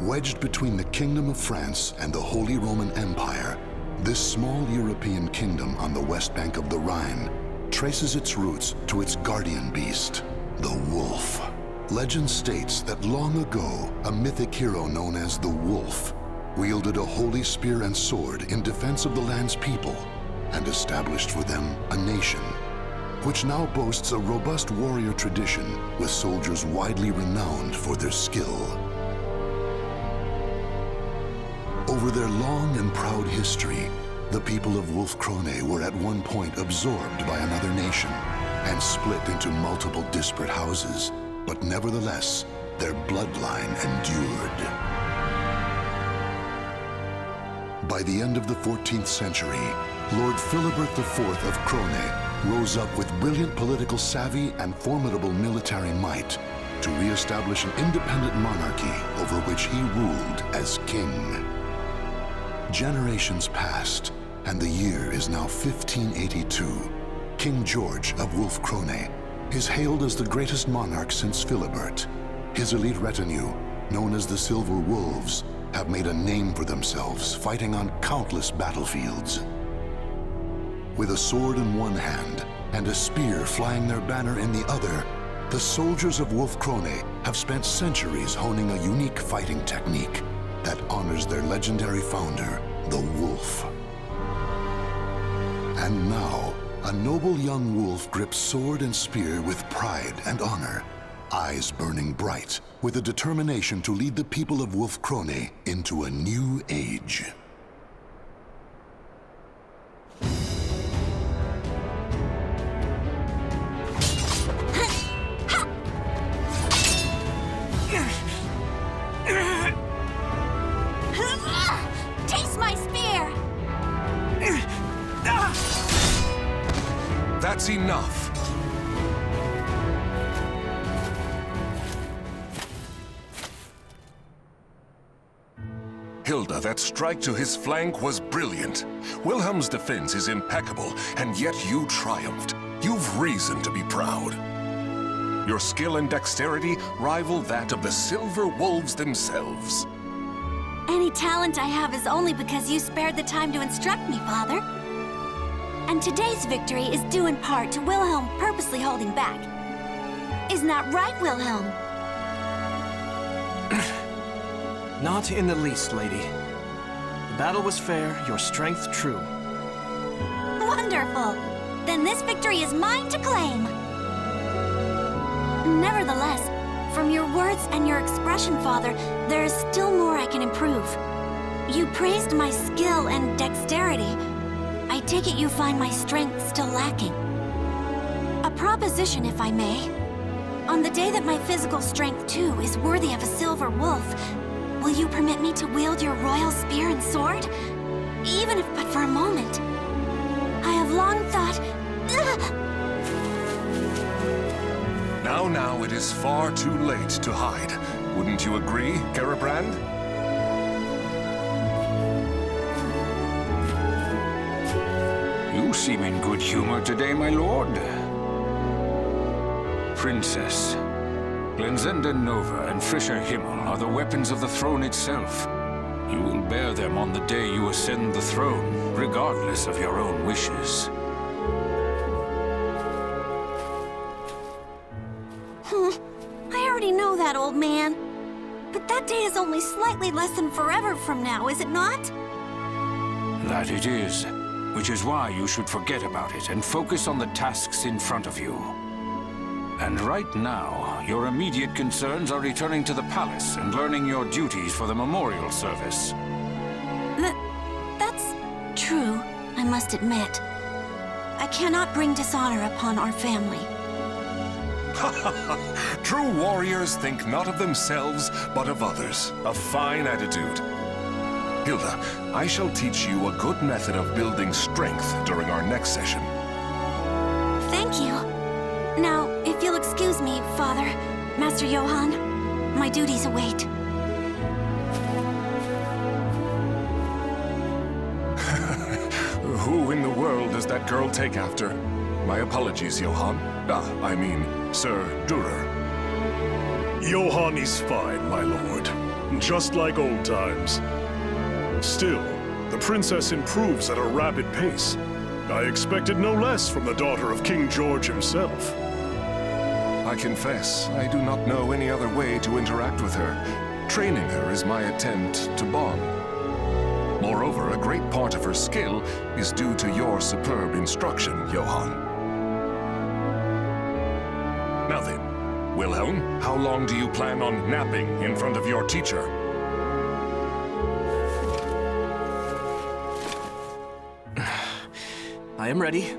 Wedged between the Kingdom of France and the Holy Roman Empire, this small European kingdom on the west bank of the Rhine traces its roots to its guardian beast, the wolf. Legend states that long ago, a mythic hero known as the Wolf wielded a holy spear and sword in defense of the land's people and established for them a nation, which now boasts a robust warrior tradition with soldiers widely renowned for their skill. Over their long and proud history, the people of Wolf Krone were at one point absorbed by another nation and split into multiple disparate houses, but nevertheless, their bloodline endured. By the end of the 14th century, Lord Philibert IV of Krone rose up with brilliant political savvy and formidable military might to re-establish an independent monarchy over which he ruled as king. Generations passed, and the year is now 1582. King George of Wolf Krone is hailed as the greatest monarch since Philibert. His elite retinue, known as the Silver Wolves, have made a name for themselves, fighting on countless battlefields. With a sword in one hand and a spear flying their banner in the other, the soldiers of Wolf Krone have spent centuries honing a unique fighting technique that honors their legendary founder, the Wolf. And now, a noble young wolf grips sword and spear with pride and honor, eyes burning bright, with a determination to lead the people of Wolf Krone into a new age. Taste my spear! That's enough. Hilda, that strike to his flank was brilliant. Wilhelm's defense is impeccable, and yet you triumphed. You've reason to be proud. Your skill and dexterity rival that of the Silver Wolves themselves. Any talent I have is only because you spared the time to instruct me, Father. And today's victory is due in part to Wilhelm purposely holding back. Isn't that right, Wilhelm? Not in the least, lady. The battle was fair, your strength true. Wonderful! Then this victory is mine to claim. Nevertheless, from your words and your expression, Father, there is still more I can improve. You praised my skill and dexterity. I take it you find my strength still lacking. A proposition, if I may. On the day that my physical strength, too, is worthy of a silver wolf, will you permit me to wield your royal spear and sword? Even if but for a moment. I have long thought... Now, it is far too late to hide. Wouldn't you agree, Garibrand? You seem in good humor today, my lord. Princess, Glenzenda Nova and Frischer Himmel are the weapons of the throne itself. You will bear them on the day you ascend the throne, regardless of your own wishes. I already know that, old man. But that day is only slightly less than forever from now, is it not? That it is, which is why you should forget about it and focus on the tasks in front of you. And right now, your immediate concerns are returning to the palace and learning your duties for the memorial service. That's true, I must admit. I cannot bring dishonor upon our family. True warriors think not of themselves, but of others. A fine attitude. Hilda, I shall teach you a good method of building strength during our next session. Thank you. Now, if you'll excuse me, Father, Master Johann, my duties await. Who in the world does that girl take after? My apologies, Johann. I mean, Sir Durer. Johann is fine, my lord. just like old times. Still, the princess improves at a rapid pace. I expected no less from the daughter of King George himself. I confess, I do not know any other way to interact with her. Training her is my attempt to bond. Moreover, a great part of her skill is due to your superb instruction, Johann. Now then, Wilhelm, how long do you plan on napping in front of your teacher? I am ready.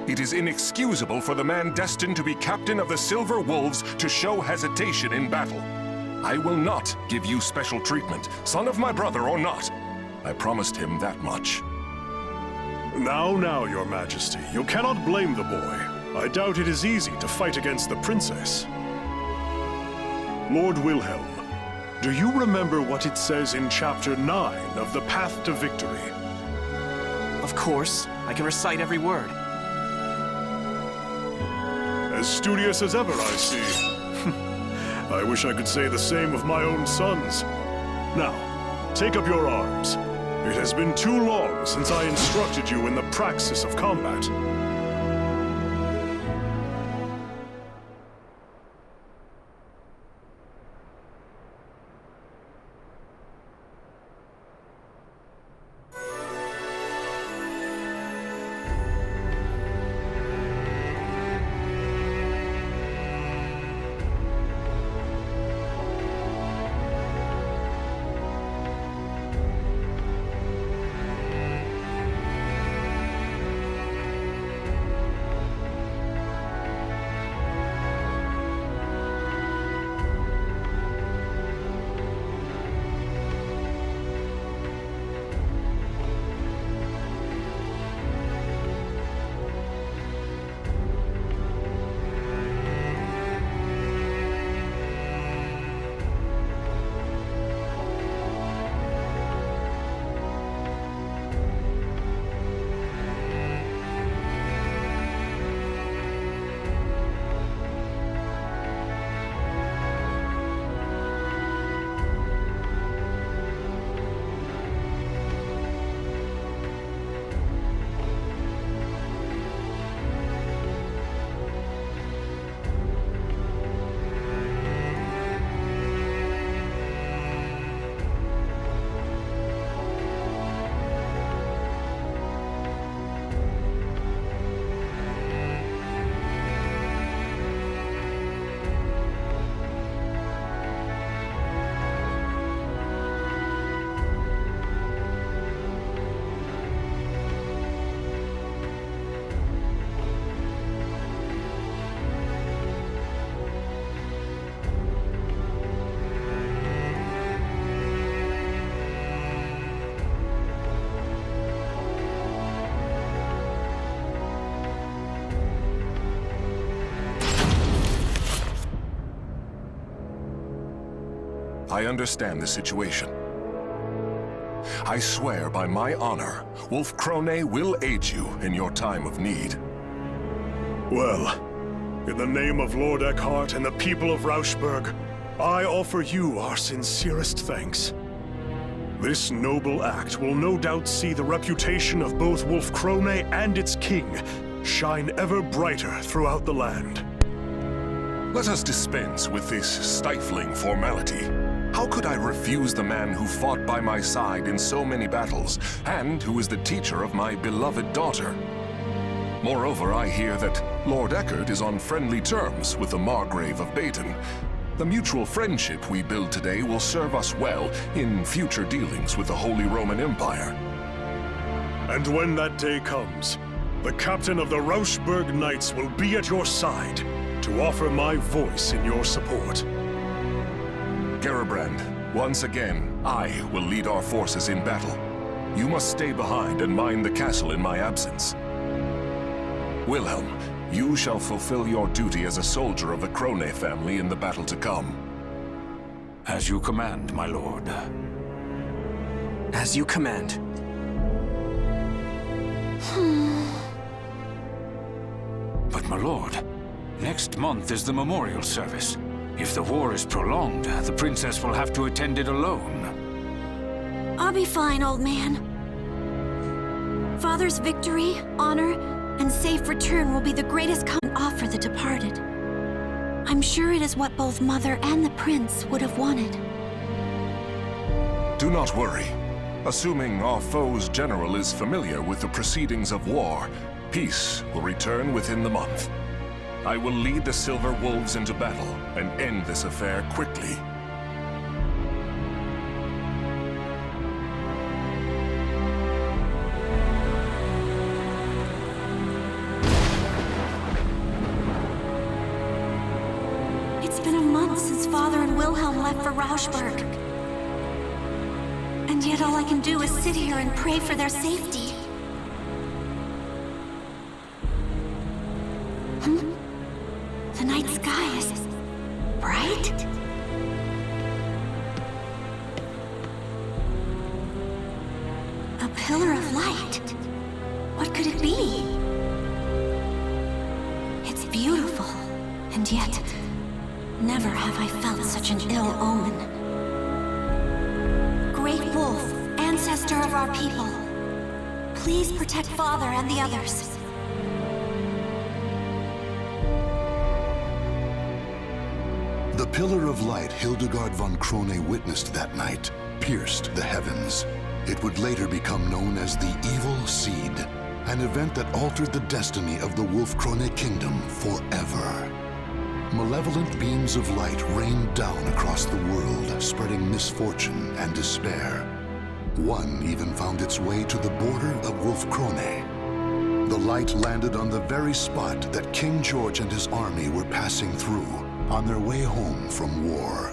It is inexcusable for the man destined to be captain of the Silver Wolves to show hesitation in battle. I will not give you special treatment, son of my brother or not. I promised him that much. Now, Your Majesty, you cannot blame the boy. I doubt it is easy to fight against the princess. Lord Wilhelm, do you remember what it says in Chapter 9 of The Path to Victory? Of course, I can recite every word. As studious as ever, I see. I wish I could say the same of my own sons. Now, take up your arms. It has been too long since I instructed you in the praxis of combat. I understand the situation. I swear by my honor, Wolf Krone will aid you in your time of need. Well, in the name of Lord Eckhart and the people of Rauschburg, I offer you our sincerest thanks. This noble act will no doubt see the reputation of both Wolf Krone and its king shine ever brighter throughout the land. Let us dispense with this stifling formality. How could I refuse the man who fought by my side in so many battles, and who is the teacher of my beloved daughter? Moreover, I hear that Lord Eckhart is on friendly terms with the Margrave of Baden. The mutual friendship we build today will serve us well in future dealings with the Holy Roman Empire. And when that day comes, the captain of the Rauschburg Knights will be at your side to offer my voice in your support. Gerbrand, once again, I will lead our forces in battle. You must stay behind and mind the castle in my absence. Wilhelm, you shall fulfill your duty as a soldier of the Krone family in the battle to come. As you command, my lord. As you command. But my lord, next month is the memorial service. If the war is prolonged, the princess will have to attend it alone. I'll be fine, old man. Father's victory, honor, and safe return will be the greatest common offer the departed. I'm sure it is what both Mother and the Prince would have wanted. Do not worry. Assuming our foe's general is familiar with the proceedings of war, peace will return within the month. I will lead the Silver Wolves into battle and end this affair quickly. It's been a month since Father and Wilhelm left for Rauschburg. And yet all I can do is sit here and pray for their safety. The night sky is bright? A pillar of light. What could it be? It's beautiful, and yet never have I felt such an ill omen. Great Wolf, ancestor of our people, please protect Father and the others. The pillar of light Hildegard von Krone witnessed that night pierced the heavens. It would later become known as the Evil Seed, an event that altered the destiny of the Wolf Krone kingdom forever. Malevolent beams of light rained down across the world, spreading misfortune and despair. One even found its way to the border of Wolf Krone. The light landed on the very spot that King George and his army were passing through on their way home from war.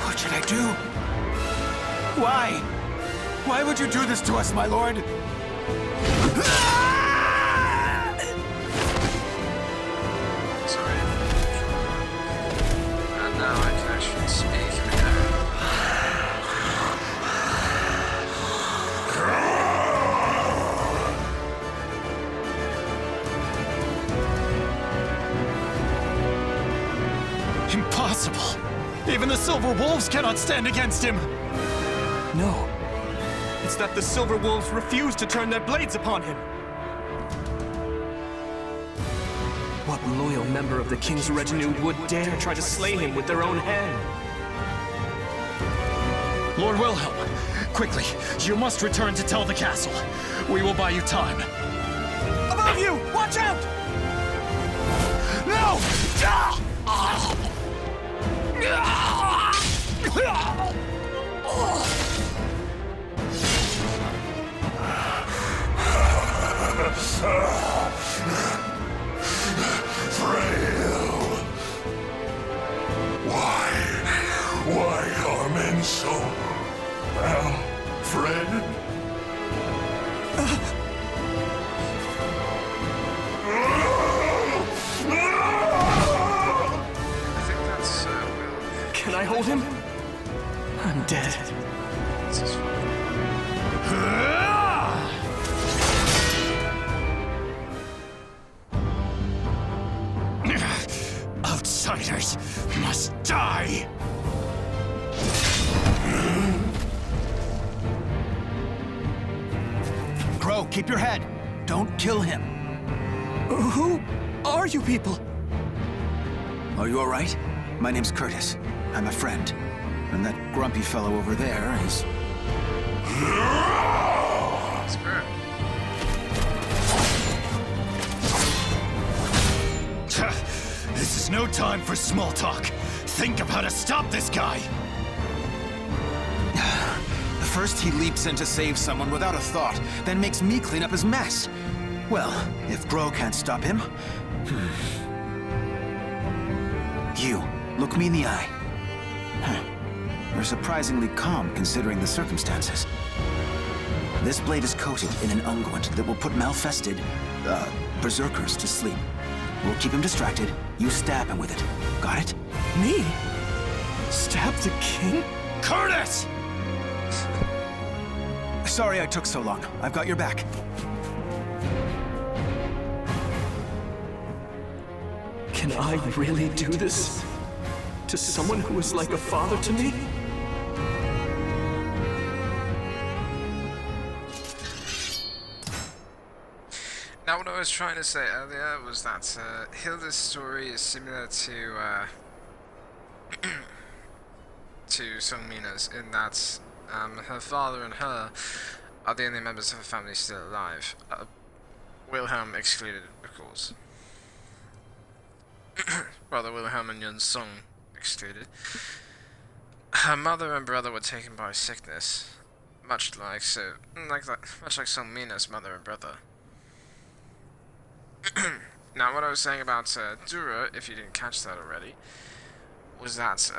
What should I do? Why? Why would you do this to us, my lord? Sorry. And now I should speak again. Impossible! Even the Silver Wolves cannot stand against him! No. It's that the Silver Wolves refuse to turn their blades upon him. What loyal member of the King's retinue would dare try to slay him with their own hand? Lord Wilhelm, quickly, you must return to tell the castle. We will buy you time. Above you! Watch out! No! Frail. Why are men so... Fred? I think that's, Will. Can I hold him? I'm dead. This is fine. Outsiders must die! Crow, keep your head. Don't kill him. Who are you people? Are you all right? My name's Curtis. I'm a friend. And that grumpy fellow over there is... Spirit. This is no time for small talk. Think of how to stop this guy. First he leaps in to save someone without a thought, then makes me clean up his mess. Well, if Gro can't stop him... You, look me in the eye. You're surprisingly calm considering the circumstances. This blade is coated in an unguent that will put malfested, berserkers to sleep. We'll keep him distracted. You stab him with it. Got it? Me? Stab the king? Curtis! Sorry I took so long. I've got your back. Can I really do this? To someone who is like a father to me? Now, what I was trying to say earlier was that Hilda's story is similar to to Songmina's in that her father and her are the only members of her family still alive. Wilhelm excluded, of course. Rather, Wilhelm and Yun Song excluded. Her mother and brother were taken by sickness, much like Songmina's mother and brother. Now, what I was saying about Dura, if you didn't catch that already, was that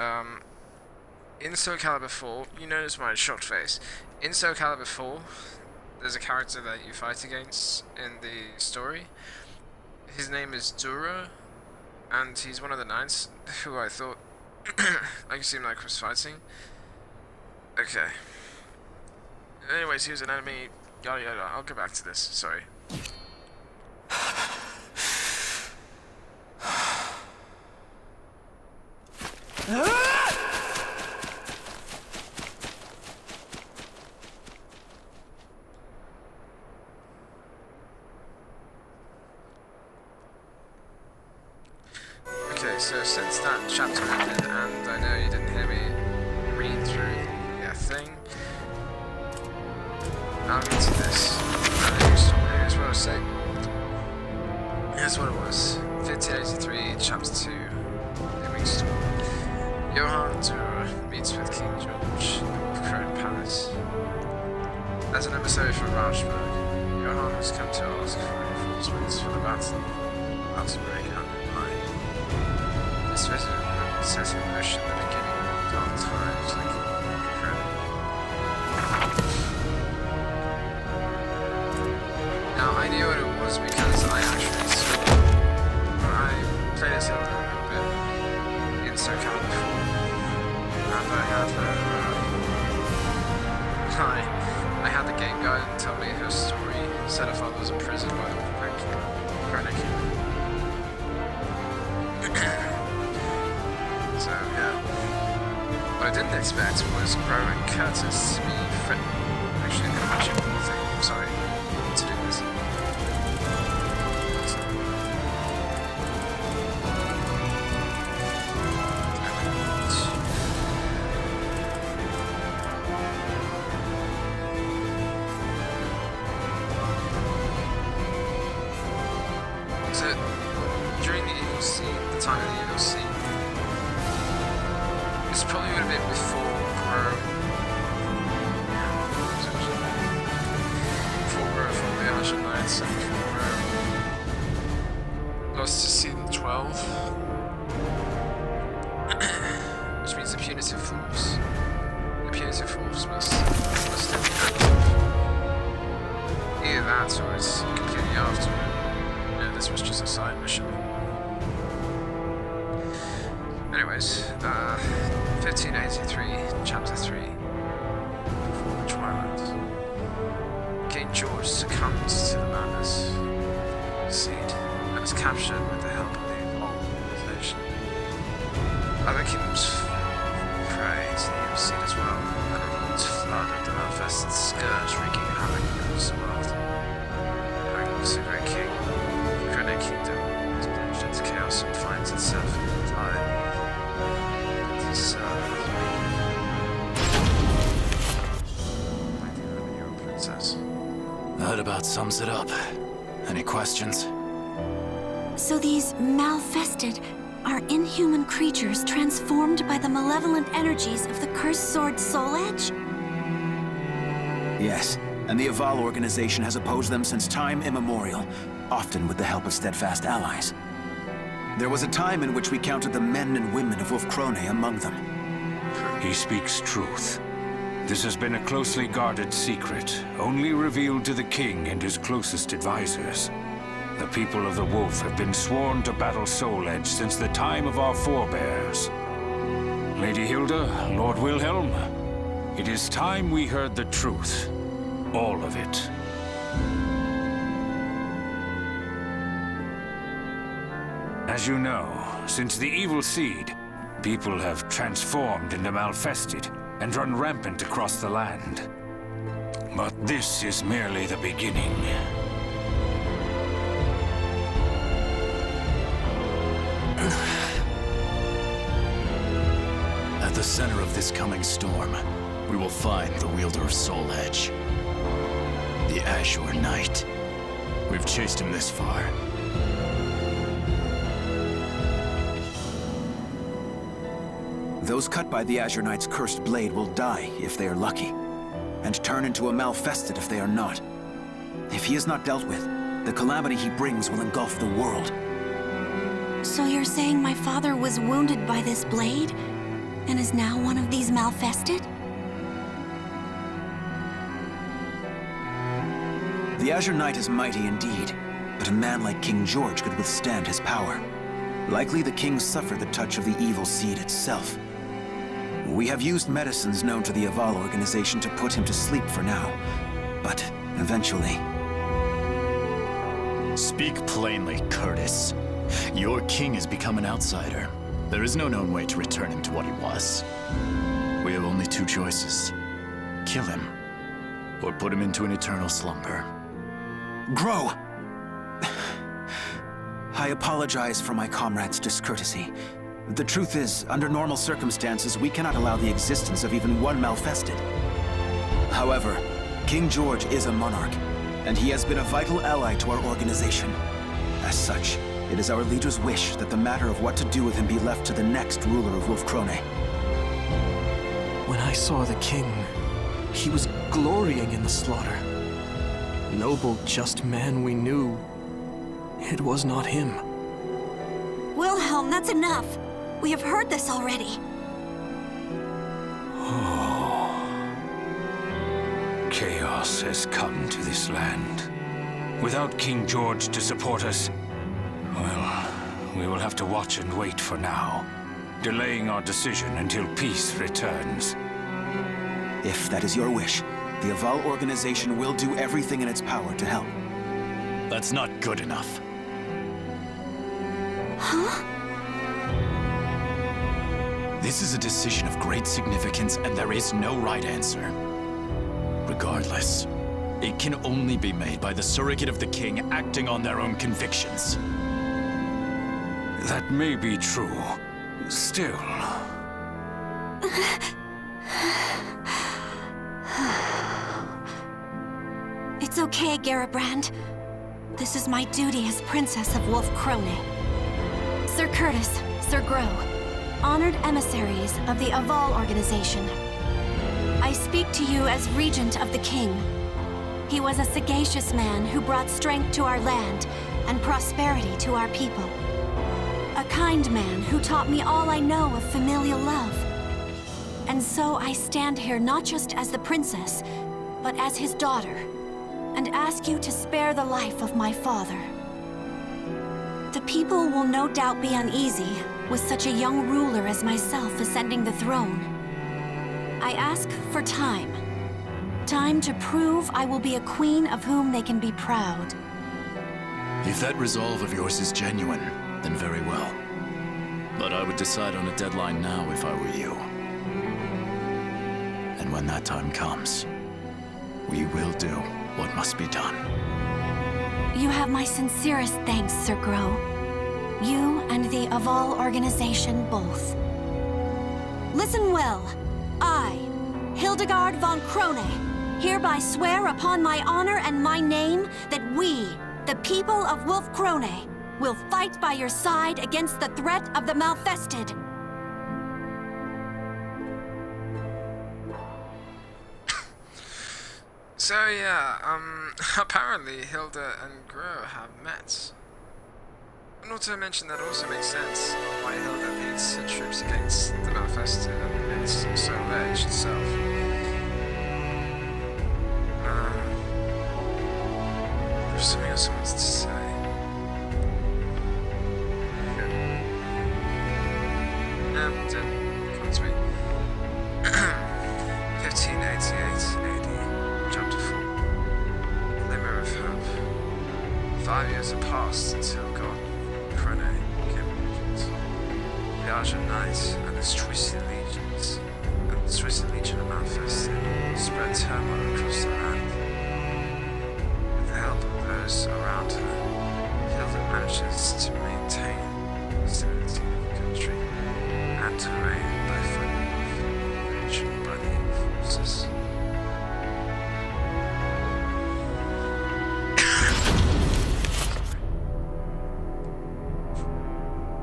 in Soul Calibur 4, you notice my shocked face. In Soul Calibur 4, there's a character that you fight against in the story. His name is Dura, and he's one of the knights who I thought seemed like was fighting. Okay. Anyways, he was an enemy. Yada yada. I'll go back to this. Sorry. Okay, so since that chapter ended, and I know you didn't hear me read through the thing, I'll get to this. Here's what I was saying. Here's what it was. 1583, chapter 2, the week's story. Johann Dura meets with King George of Krone Palace. As an emissary from Rauschberg, Johann has come to ask for reinforcements for the battle about to break out in line. This visit would set in motion the beginning of the dark times like Krone. Now, I knew what it was because I actually saw it. I played as Hilda a little bit in Soul Calibur 4, and I had I had the game guide tell me her story. Said her father was imprisoned by the Krone King. So yeah, what I didn't expect was Gro and Curtis to be actually matching the thing. Sorry to do this. So during the Eagle Sea, the time of the Eagle Sea, this probably would have been before Gro. Before Gro from the Ashen Knights and before Gro lost to Season 12. Which means the punitive force. The punitive force must still be active. Either that or it's completely after it. Yeah, this was just a side mission. Anyways, 1583, chapter 3, Before the Twilight. King George succumbs to the madness of the seed and is captured with the help of the organization. Other kingdoms pray to the evil seed as well, and a world flood of the manifested scourge wreaking havoc across the world. Magnus, the great king of the Krone kingdom, is plunged into chaos and finds itself entirely That about sums it up. Any questions? So these Malfested are inhuman creatures transformed by the malevolent energies of the cursed sword Soul Edge? Yes, and the Aval organization has opposed them since time immemorial, often with the help of steadfast allies. There was a time in which we counted the men and women of Wolf Krone among them. He speaks truth. This has been a closely guarded secret, only revealed to the king and his closest advisors. The people of the Wolf have been sworn to battle Soul Edge since the time of our forebears. Lady Hilda, Lord Wilhelm, it is time we heard the truth. All of it. As you know, since the evil seed, people have transformed into Malfested and run rampant across the land. But this is merely the beginning. At the center of this coming storm, we will find the wielder of Soul Edge. The Azure Knight. We've chased him this far. Those cut by the Azure Knight's cursed blade will die if they are lucky, and turn into a Malfested if they are not. If he is not dealt with, the calamity he brings will engulf the world. So you're saying my father was wounded by this blade, and is now one of these Malfested? The Azure Knight is mighty indeed, but a man like King George could withstand his power. Likely the king suffered the touch of the evil seed itself. We have used medicines known to the Aval organization to put him to sleep for now, but eventually... Speak plainly, Curtis. Your king has become an outsider. There is no known way to return him to what he was. We have only two choices. Kill him, or put him into an eternal slumber. Grow! I apologize for my comrade's discourtesy. The truth is, under normal circumstances, we cannot allow the existence of even one Malfested. However, King George is a monarch, and he has been a vital ally to our organization. As such, it is our leader's wish that the matter of what to do with him be left to the next ruler of Wolf Krone. When I saw the king, he was glorying in the slaughter. Noble, just man we knew. It was not him. Wilhelm, that's enough. We have heard this already. Chaos has come to this land. Without King George to support us, well, we will have to watch and wait for now, delaying our decision until peace returns. If that is your wish, the Aval organization will do everything in its power to help. That's not good enough. Huh? This is a decision of great significance, and there is no right answer. Regardless, it can only be made by the surrogate of the king acting on their own convictions. That may be true. Still... It's okay, Garibrand. This is my duty as Princess of Wolf Krone. Sir Curtis, Sir Grow, honored emissaries of the Aval organization. I speak to you as Regent of the King. He was a sagacious man who brought strength to our land and prosperity to our people. A kind man who taught me all I know of familial love. And so I stand here not just as the princess, but as his daughter, and ask you to spare the life of my father. The people will no doubt be uneasy with such a young ruler as myself ascending the throne. I ask for time. Time to prove I will be a queen of whom they can be proud. If that resolve of yours is genuine, then very well. But I would decide on a deadline now if I were you. And when that time comes, we will do what must be done. You have my sincerest thanks, Sir Grow. You and the Aval organization both. Listen well. I, Hildegard von Krone, hereby swear upon my honor and my name that we, the people of Wolf Krone, will fight by your side against the threat of the Malfested. So yeah, apparently Hilda and Grow have met. Not to mention that also makes sense why Hilda leads her troops against the Malfested and against Soul Edge itself. There's something else I wanted to say. Come to me. 1588 AD, Chapter 4. Glimmer of Hope. 5 years have passed until God, Krone, came Azure Knight and its twisted legions, of Manifested spread turmoil across the land. With the help of those around her, Hilda manages to maintain the stability of the country and to reign by fighting off invasion by the evil forces.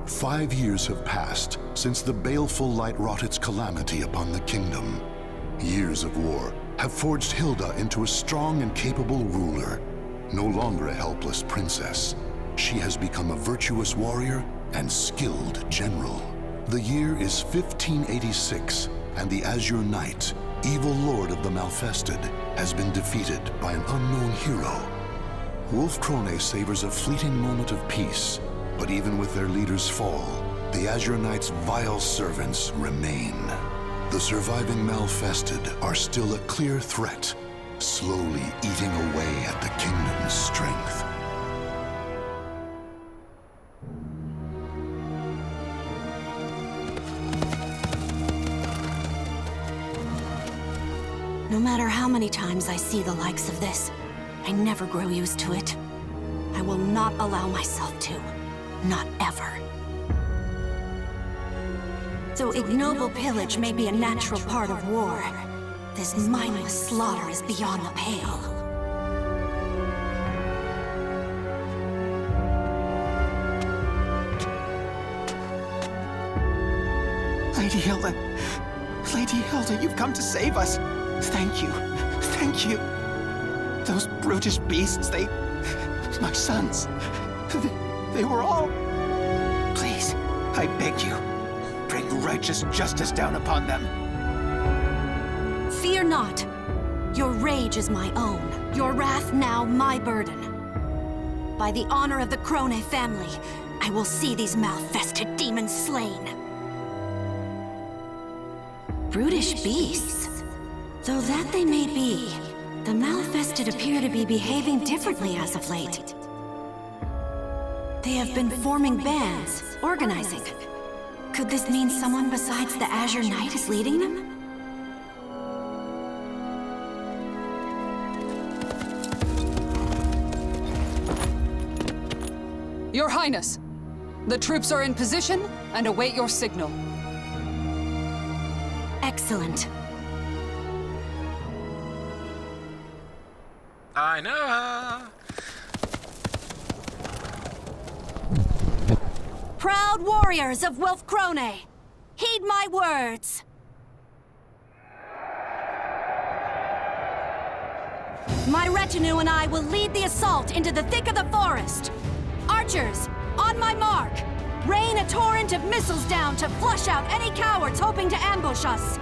5 years have passed since the baleful light wrought its calamity upon the kingdom. Years of war have forged Hilda into a strong and capable ruler. No longer a helpless princess, she has become a virtuous warrior and skilled general. The year is 1586, and the Azure Knight, evil lord of the Malfested, has been defeated by an unknown hero. Wolf Krone savors a fleeting moment of peace, but even with their leader's fall, the Azure Knight's vile servants remain. The surviving Malfested are still a clear threat, slowly eating away at the kingdom's strength. No matter how many times I see the likes of this, I never grow used to it. I will not allow myself to. Not ever. Though ignoble pillage may be a natural part of war, this mindless slaughter is beyond the pale. Lady Hilda! Lady Hilda, you've come to save us! Thank you. Thank you. Those brutish beasts, my sons. They were all... Please, I beg you, bring righteous justice down upon them. Fear not. Your rage is my own. Your wrath now my burden. By the honor of the Krone family, I will see these Malfested demons slain. Brutish beasts? Though that they may be, the Malfested appear to be behaving differently as of late. They have been forming bands, organizing. Could this mean someone besides the Azure Knight is leading them? Your Highness, the troops are in position and await your signal. Excellent. I know her! Proud warriors of Wolf Krone, heed my words. My retinue and I will lead the assault into the thick of the forest. Archers, on my mark, rain a torrent of missiles down to flush out any cowards hoping to ambush us.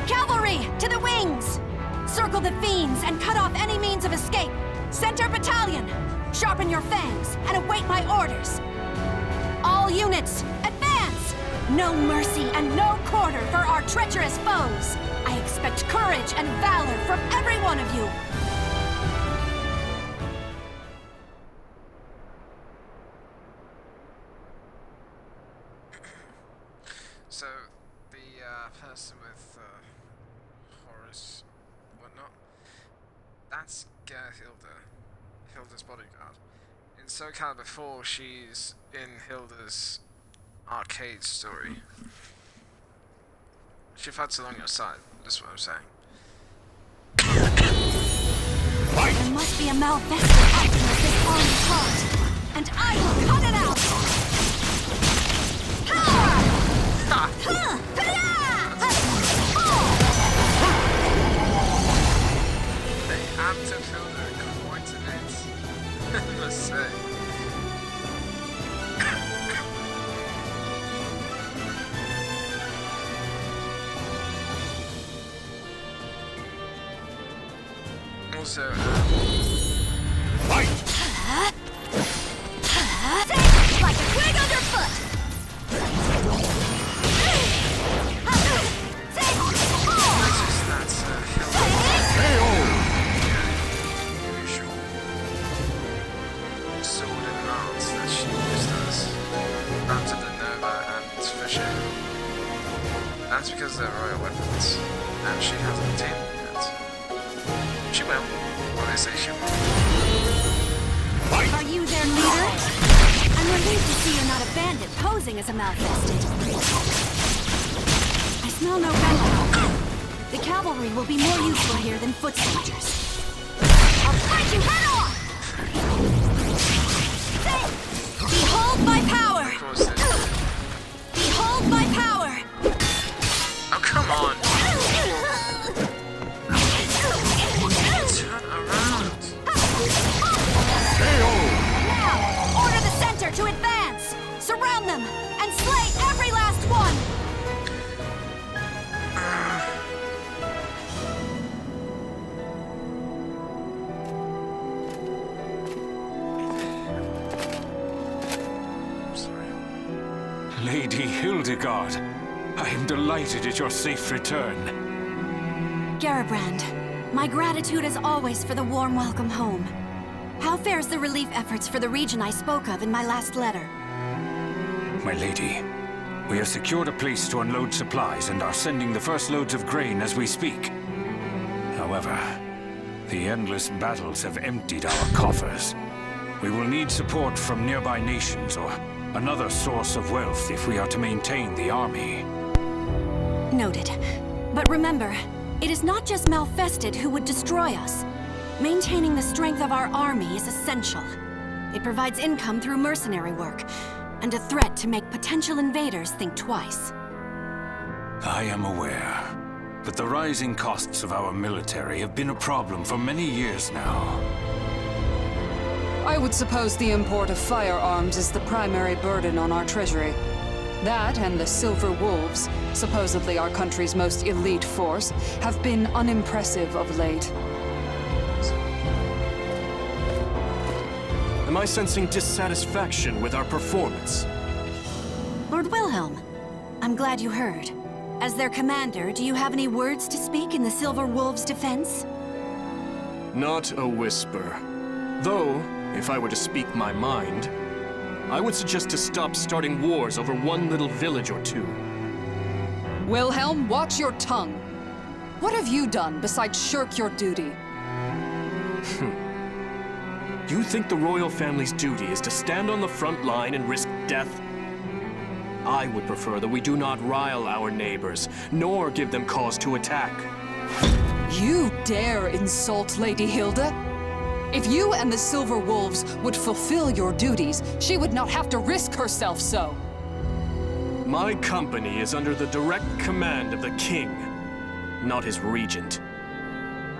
Cavalry, to the wings! Circle the fiends and cut off any means of escape. Center battalion, sharpen your fangs and await my orders. All units, advance! No mercy and no quarter for our treacherous foes. I expect courage and valor from every one of you. So, the person with Horus, whatnot, that's Hilda's bodyguard. In Soul Calibur 4, she's in Hilda's arcade story. She fights along your side, that's what I'm saying. There must be a Malfested acting as this army's heart, and I will cut it out! They amped up Hilda quite a bit, I must say. Also, Like a twig underfoot! that's Hilda's usual sword and lance that she used as Phantom the Nova and That's for sure. That's because they're royal weapons, and she hasn't obtained them yet. She will. Obviously, she will. Are you their leader? I'm relieved to see you're not a bandit posing as a Malfested. I smell no gunpowder. The cavalry will be more useful here than foot soldiers. I'll fight you head on! Behold my power! Of course they do. Behold my power! Oh, come on! Turn around! Now, order the center to advance! Surround them, and slay every last one! Lady Hildegard, I am delighted at your safe return. Garibrand, my gratitude as always for the warm welcome home. How fares the relief efforts for the region I spoke of in my last letter? My lady, we have secured a place to unload supplies and are sending the first loads of grain as we speak. However, the endless battles have emptied our coffers. We will need support from nearby nations or another source of wealth if we are to maintain the army. Noted. But remember, it is not just Malfested who would destroy us. Maintaining the strength of our army is essential. It provides income through mercenary work, and a threat to make potential invaders think twice. I am aware, but the rising costs of our military have been a problem for many years now. I would suppose the import of firearms is the primary burden on our treasury. That and the Silver Wolves, supposedly our country's most elite force, have been unimpressive of late. Am I sensing dissatisfaction with our performance? Lord Wilhelm, I'm glad you heard. As their commander, do you have any words to speak in the Silver Wolves' defense? Not a whisper. Though, if I were to speak my mind, I would suggest to stop starting wars over one little village or two. Wilhelm, watch your tongue. What have you done besides shirk your duty? You think the royal family's duty is to stand on the front line and risk death? I would prefer that we do not rile our neighbors, nor give them cause to attack. You dare insult Lady Hilda? If you and the Silver Wolves would fulfill your duties, she would not have to risk herself so. My company is under the direct command of the king, not his regent.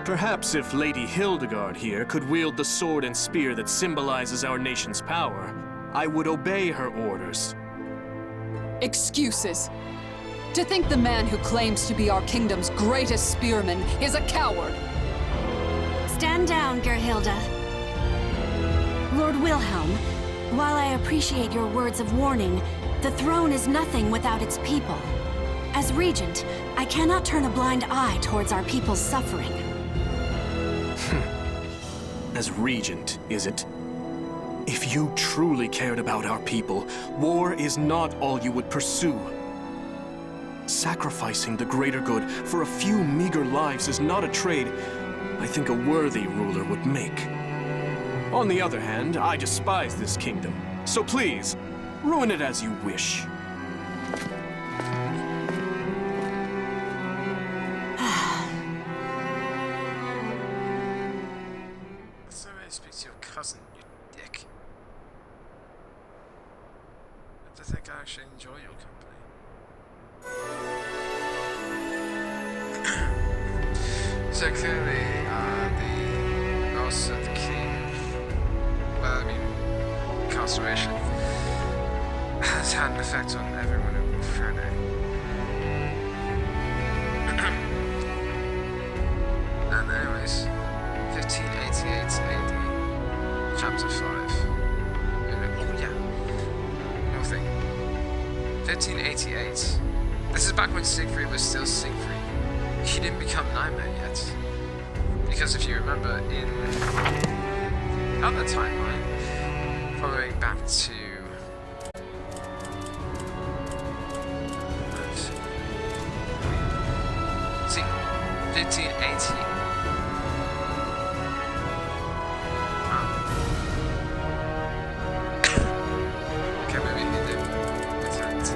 Perhaps if Lady Hildegard here could wield the sword and spear that symbolizes our nation's power, I would obey her orders. Excuses. To think the man who claims to be our kingdom's greatest spearman is a coward. Stand down, Gerhilda. Lord Wilhelm, while I appreciate your words of warning, the throne is nothing without its people. As regent, I cannot turn a blind eye towards our people's suffering. As regent, is it? If you truly cared about our people, war is not all you would pursue. Sacrificing the greater good for a few meager lives is not a trade I think a worthy ruler would make. On the other hand, I despise this kingdom, so please, ruin it as you wish. That's the way to speak to your cousin, you dick. I don't think I actually enjoy your company. So clearly, the loss of the king, well, I mean, incarceration, has had an effect on everyone in Krone. And anyways, 1588 AD, chapter 5. Oh yeah, one thing. 1588. This is back when Siegfried was still Siegfried. He didn't become Nightmare yet. Because if you remember in other timeline, following back to 1580. Okay, maybe he did return to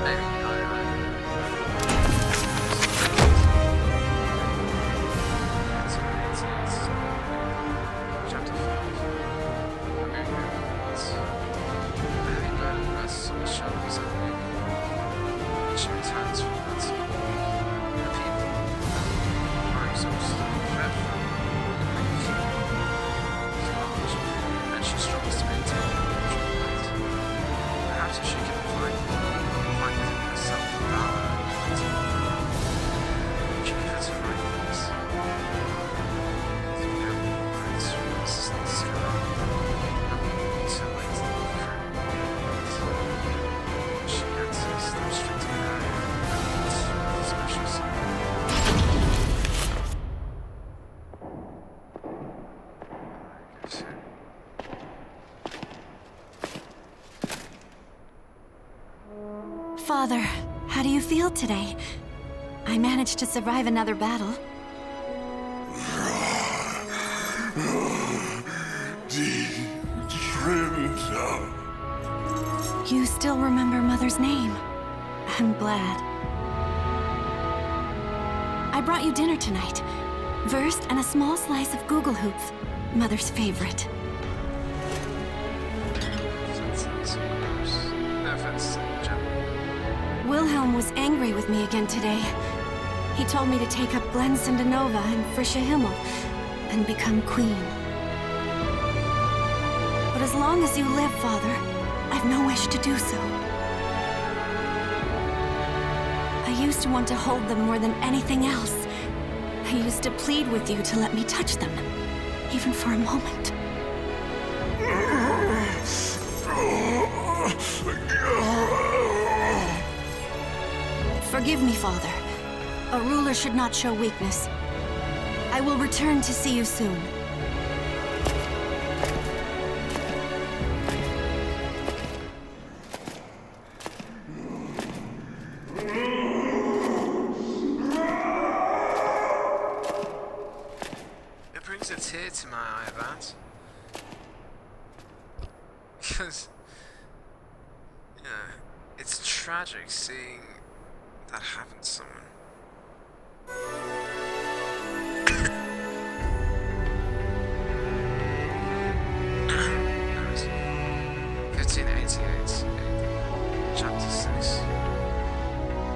maybe no. Chapter 5. Maybe once. Having learned the rest on the shoulders of me, she returns from that. The people are exhausted and dreadful. And she struggles to maintain her neutral weight. Perhaps if she can find within herself the valor and unity, she can put her right place. She answers the restricted area with special sign. Father, how do you feel today? I managed to survive another battle. You still remember Mother's name. I'm glad. I brought you dinner tonight. Wurst and a small slice of Gugelhupf, Mother's favorite. No offense to the general. Wilhelm was angry with me again today. He told me to take up Glensindanova and Frische Himmel and become queen. But as long as you live, Father, I've no wish to do so. I used to want to hold them more than anything else. I used to plead with you to let me touch them, even for a moment. Forgive me, Father. A ruler should not show weakness. I will return to see you soon. It brings a tear to my eye, that. Because, you know, it's tragic seeing that happen to someone. 1588, Chapter 6.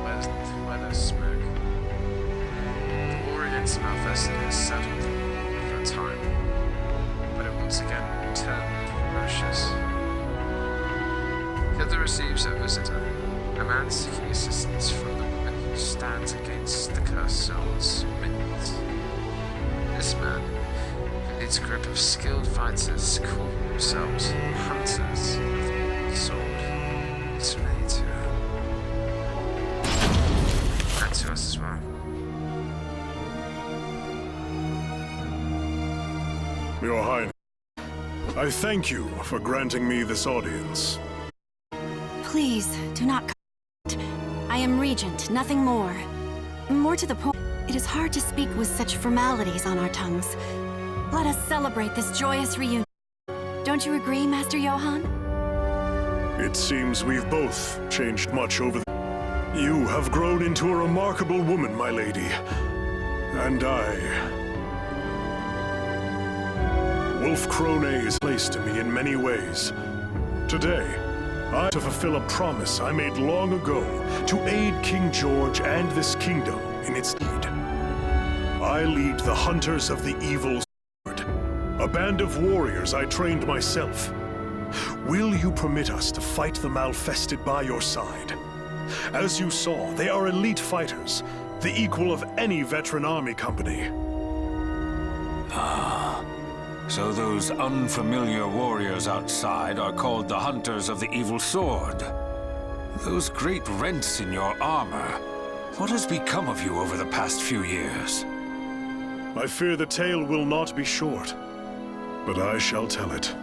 Where there's smoke. The war against Malfested has settled for a time, but it once again turned ferocious. Hilda receives a visitor, a man seeking assistance from the woman who stands against the cursed soul's minions. This man, who leads a group of skilled fighters, call themselves Hunters of the Sword, is familiar to her. And to us as well. Your Highness, I thank you for granting me this audience. Please, do not come. I am Regent, nothing more. More to the point, it is hard to speak with such formalities on our tongues. Let us celebrate this joyous reunion. Don't you agree, Master Johann? It seems we've both changed much over the... You have grown into a remarkable woman, my lady. And Wolf Krone is placed to me in many ways. Today, I to fulfill a promise I made long ago to aid King George and this kingdom in its need. I lead the Hunters of the Evil Sword, a band of warriors I trained myself. Will you permit us to fight the Malfested by your side? As you saw, they are elite fighters, the equal of any veteran army company. So those unfamiliar warriors outside are called the Hunters of the Evil Sword. Those great rents in your armor. What has become of you over the past few years? I fear the tale will not be short, but I shall tell it.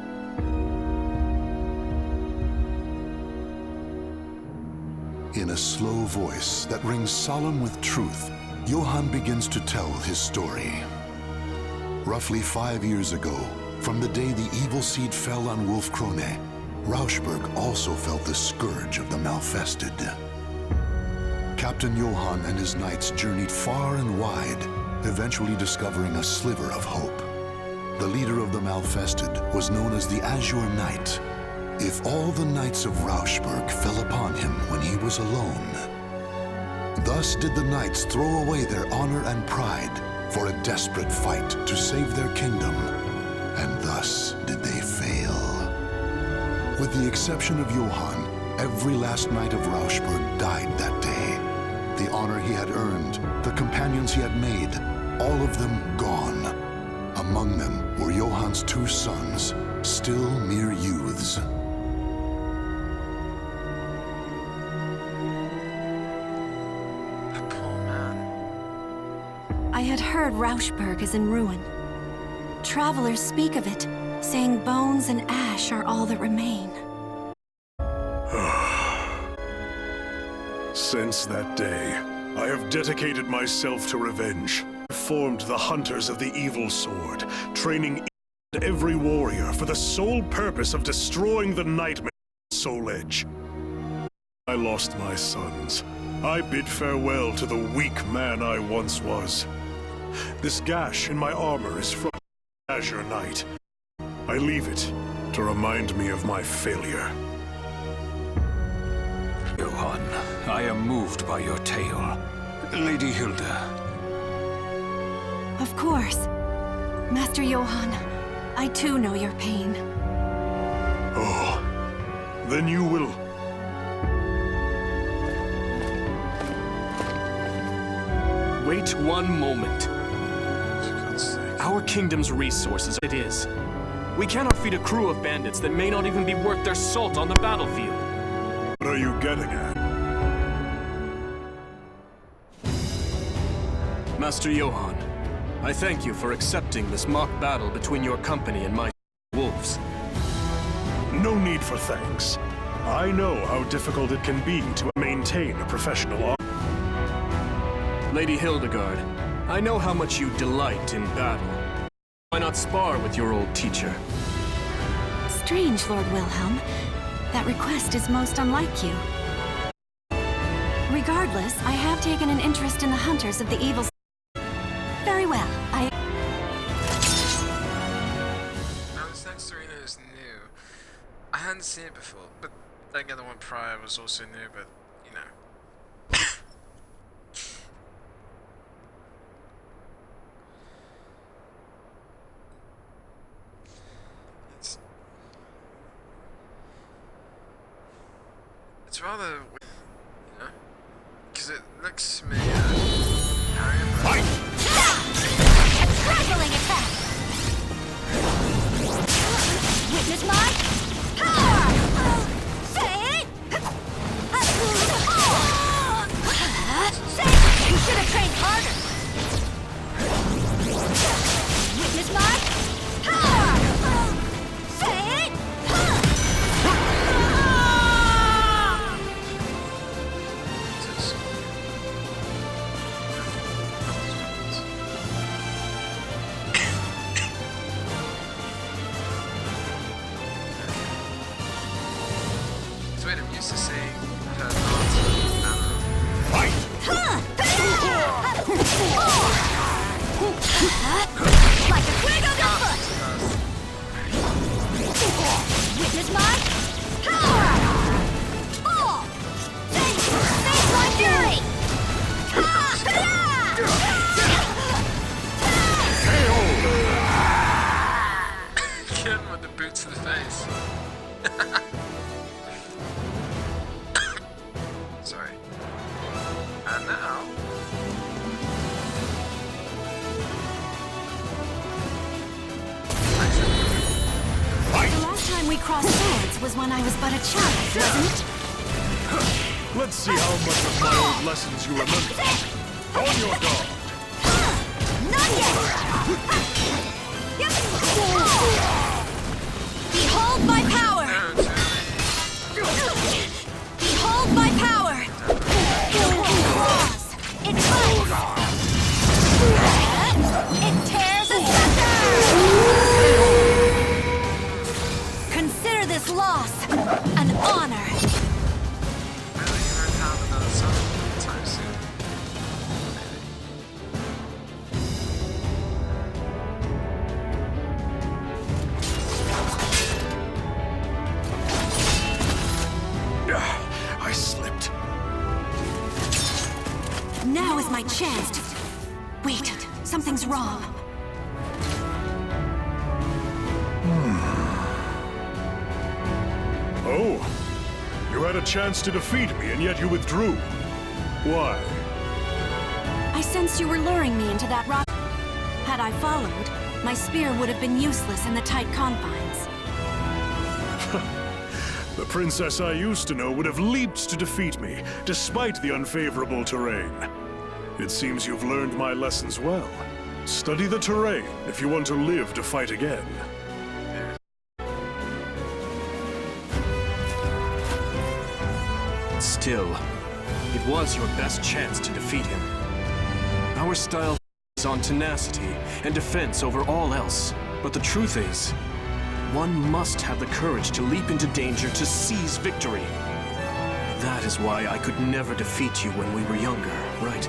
In a slow voice that rings solemn with truth, Johann begins to tell his story. Roughly 5 years ago, from the day the evil seed fell on Wolf Krone, Rauschberg also felt the scourge of the Malfested. Captain Johann and his knights journeyed far and wide, eventually discovering a sliver of hope. The leader of the Malfested was known as the Azure Knight. If all the knights of Rauschberg fell upon him when he was alone. Thus did the knights throw away their honor and pride for a desperate fight to save their kingdom, and thus did they fail. With the exception of Johann, every last knight of Rauschberg died that day. The honor he had earned, the companions he had made, all of them gone. Among them were Johann's 2 sons, still mere youths. I had heard Rauschberg is in ruin. Travelers speak of it, saying bones and ash are all that remain. Since that day, I have dedicated myself to revenge. I formed the Hunters of the Evil Sword, training every warrior for the sole purpose of destroying the nightmare Soul Edge. I lost my sons. I bid farewell to the weak man I once was. This gash in my armor is from Azure Knight. I leave it to remind me of my failure. Johann, I am moved by your tale. Lady Hilda. Of course. Master Johann, I too know your pain. Oh, then you will... Wait one moment. Our kingdom's resources, it is. We cannot feed a crew of bandits that may not even be worth their salt on the battlefield. What are you getting at? Master Johann, I thank you for accepting this mock battle between your company and my wolves. No need for thanks. I know how difficult it can be to maintain a professional arm. Lady Hildegard, I know how much you delight in battle. Why not spar with your old teacher? Strange, Lord Wilhelm. That request is most unlike you. Regardless, I have taken an interest in the Hunters of the Evil. Very well, Now this next arena is new. I hadn't seen it before, but then again the one prior was also new, but you know. It's rather, you know, because it looks to me, fight! A traveling attack! Witness my power! Say! You should have trained harder! Witness my power! Say! I'm used to seeing her dance. Fight! Like a twig underfoot! Witness my power! Fall! Face my fury! Get him with the boot to the face. Sorry. And now... The last time we crossed swords was when I was but a child, wasn't it? Let's see how much of my old lessons you remember. On your guard. Not yet! Behold my power! Behold my power! is my chance to... Wait, something's wrong. Oh, you had a chance to defeat me, and yet you withdrew. Why? I sensed you were luring me into that rock. Had I followed, my spear would have been useless in the tight confines. The princess I used to know would have leaped to defeat me, despite the unfavorable terrain. It seems you've learned my lessons well. Study the terrain if you want to live to fight again. Still, it was your best chance to defeat him. Our style is on tenacity and defense over all else. But the truth is, one must have the courage to leap into danger to seize victory. That is why I could never defeat you when we were younger, right?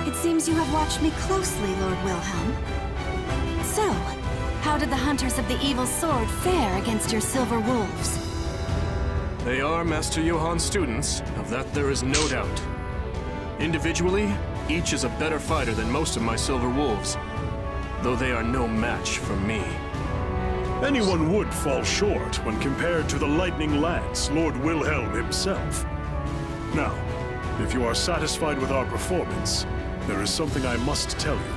It seems you have watched me closely, Lord Wilhelm. So, how did the Hunters of the Evil Sword fare against your Silver Wolves? They are Master Johann's students, of that there is no doubt. Individually, each is a better fighter than most of my Silver Wolves, though they are no match for me. Anyone would fall short when compared to the lightning lance, Lord Wilhelm himself. Now, if you are satisfied with our performance, there is something I must tell you.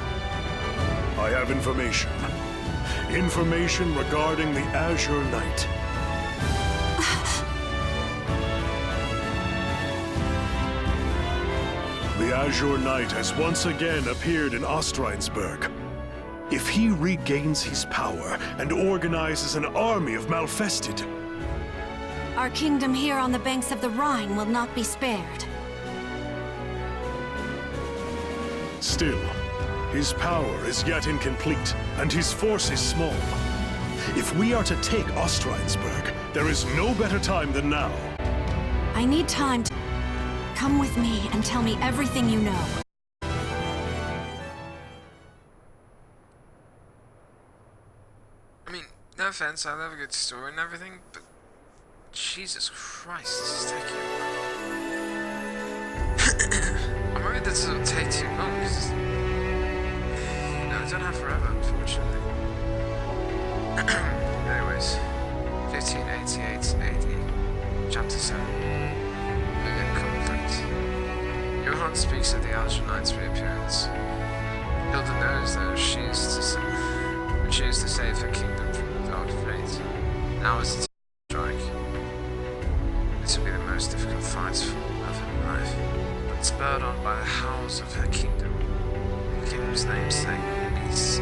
I have information. Information regarding the Azure Knight. The Azure Knight has once again appeared in Ostrheinsburg. If he regains his power and organizes an army of Malfested... Our kingdom here on the banks of the Rhine will not be spared. Still, his power is yet incomplete, and his force is small. If we are to take Ostrheinsburg, there is no better time than now. I need time to... Come with me and tell me everything you know. I mean, no offense, I love a good story and everything, but Jesus Christ, this is taking a while. I'm worried this will take too long, because... No, I don't have forever, unfortunately. Anyways, 1588 AD, Chapter 7. Conflict. Johann speaks of the Azure Knight's reappearance. Hilda knows that she is to save her kingdom from the dark fate. Now is the time to strike. This will be the most difficult fight of her life, but spurred on by the howls of her kingdom. The kingdom's namesake beats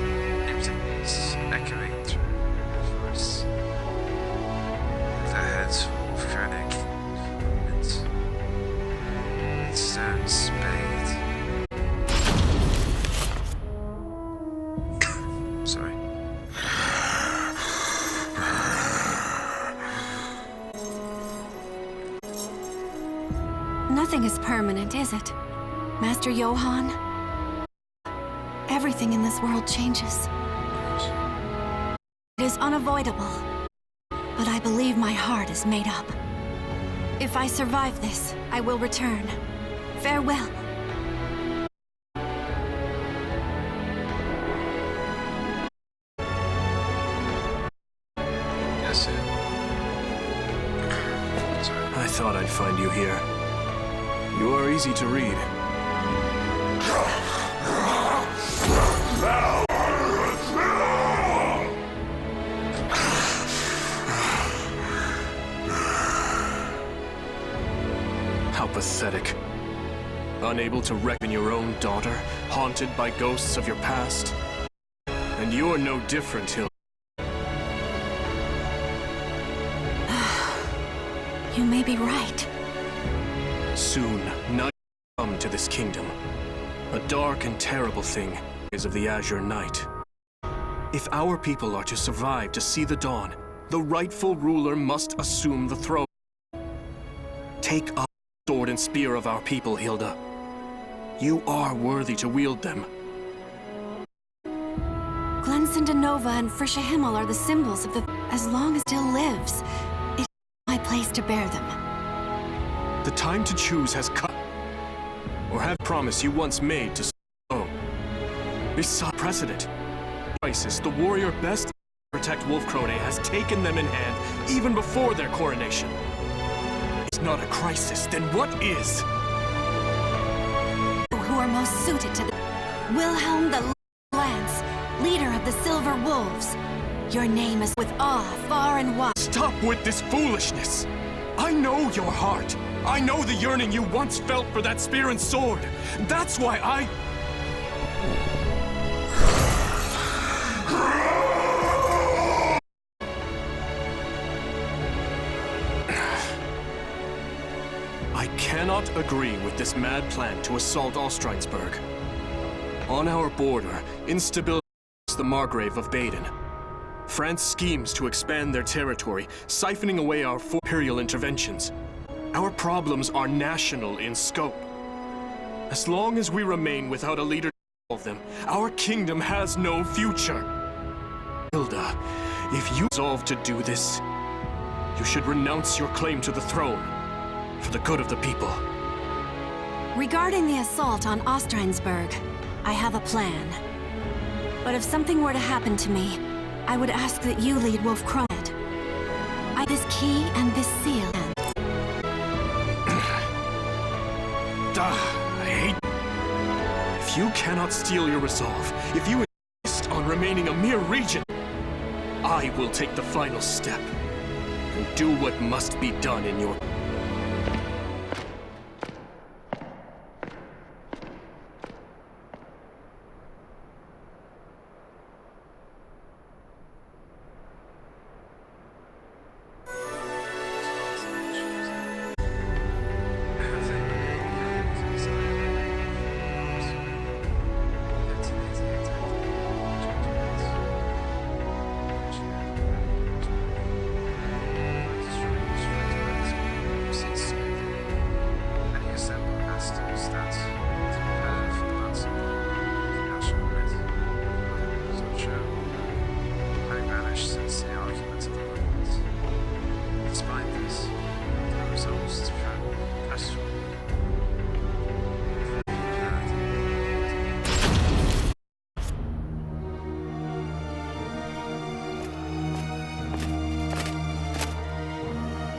echoing through the forests. Their heads full of Krone stone spade. Sorry. Nothing is permanent, is it, Master Johann? Everything in this world changes. It is unavoidable, but I believe my heart is made up. If I survive this, I will return. Farewell. Yes, sir. Sorry. I thought I'd find you here. You are easy to read. How pathetic. Unable to reckon your own daughter, haunted by ghosts of your past. And you're no different, Hildegard. You may be right. Soon, night will come to this kingdom. A dark and terrible thing is of the Azure Knight. If our people are to survive to see the dawn, the rightful ruler must assume the throne. Take up the sword and spear of our people, Hilda. You are worthy to wield them. Glensindanova and Frische Himmel are the symbols of the... As long as it still lives, it is my place to bear them. The time to choose has come. or have promise you once made to so. Besides precedent, crisis, the warrior best to protect Wolf Krone has taken them in hand even before their coronation. It's not a crisis, then what is? Who are most suited to the... Wilhelm the Lance, leader of the Silver Wolves. Your name is with awe far and wide. Stop with this foolishness! I know your heart. I know the yearning you once felt for that spear and sword. That's why I cannot agree with this mad plan to assault Ostrheinsburg. On our border, instability is the Margrave of Baden. France schemes to expand their territory, siphoning away our imperial interventions. Our problems are national in scope. As long as we remain without a leader to solve them, our kingdom has no future. Hilda, if you resolve to do this, you should renounce your claim to the throne for the good of the people. Regarding the assault on Ostrheinsburg, I have a plan. But if something were to happen to me, I would ask that you lead Wolf Krone. I this key and this seal. I hate... If you cannot steal your resolve, if you insist on remaining a mere regent, I will take the final step and do what must be done in your...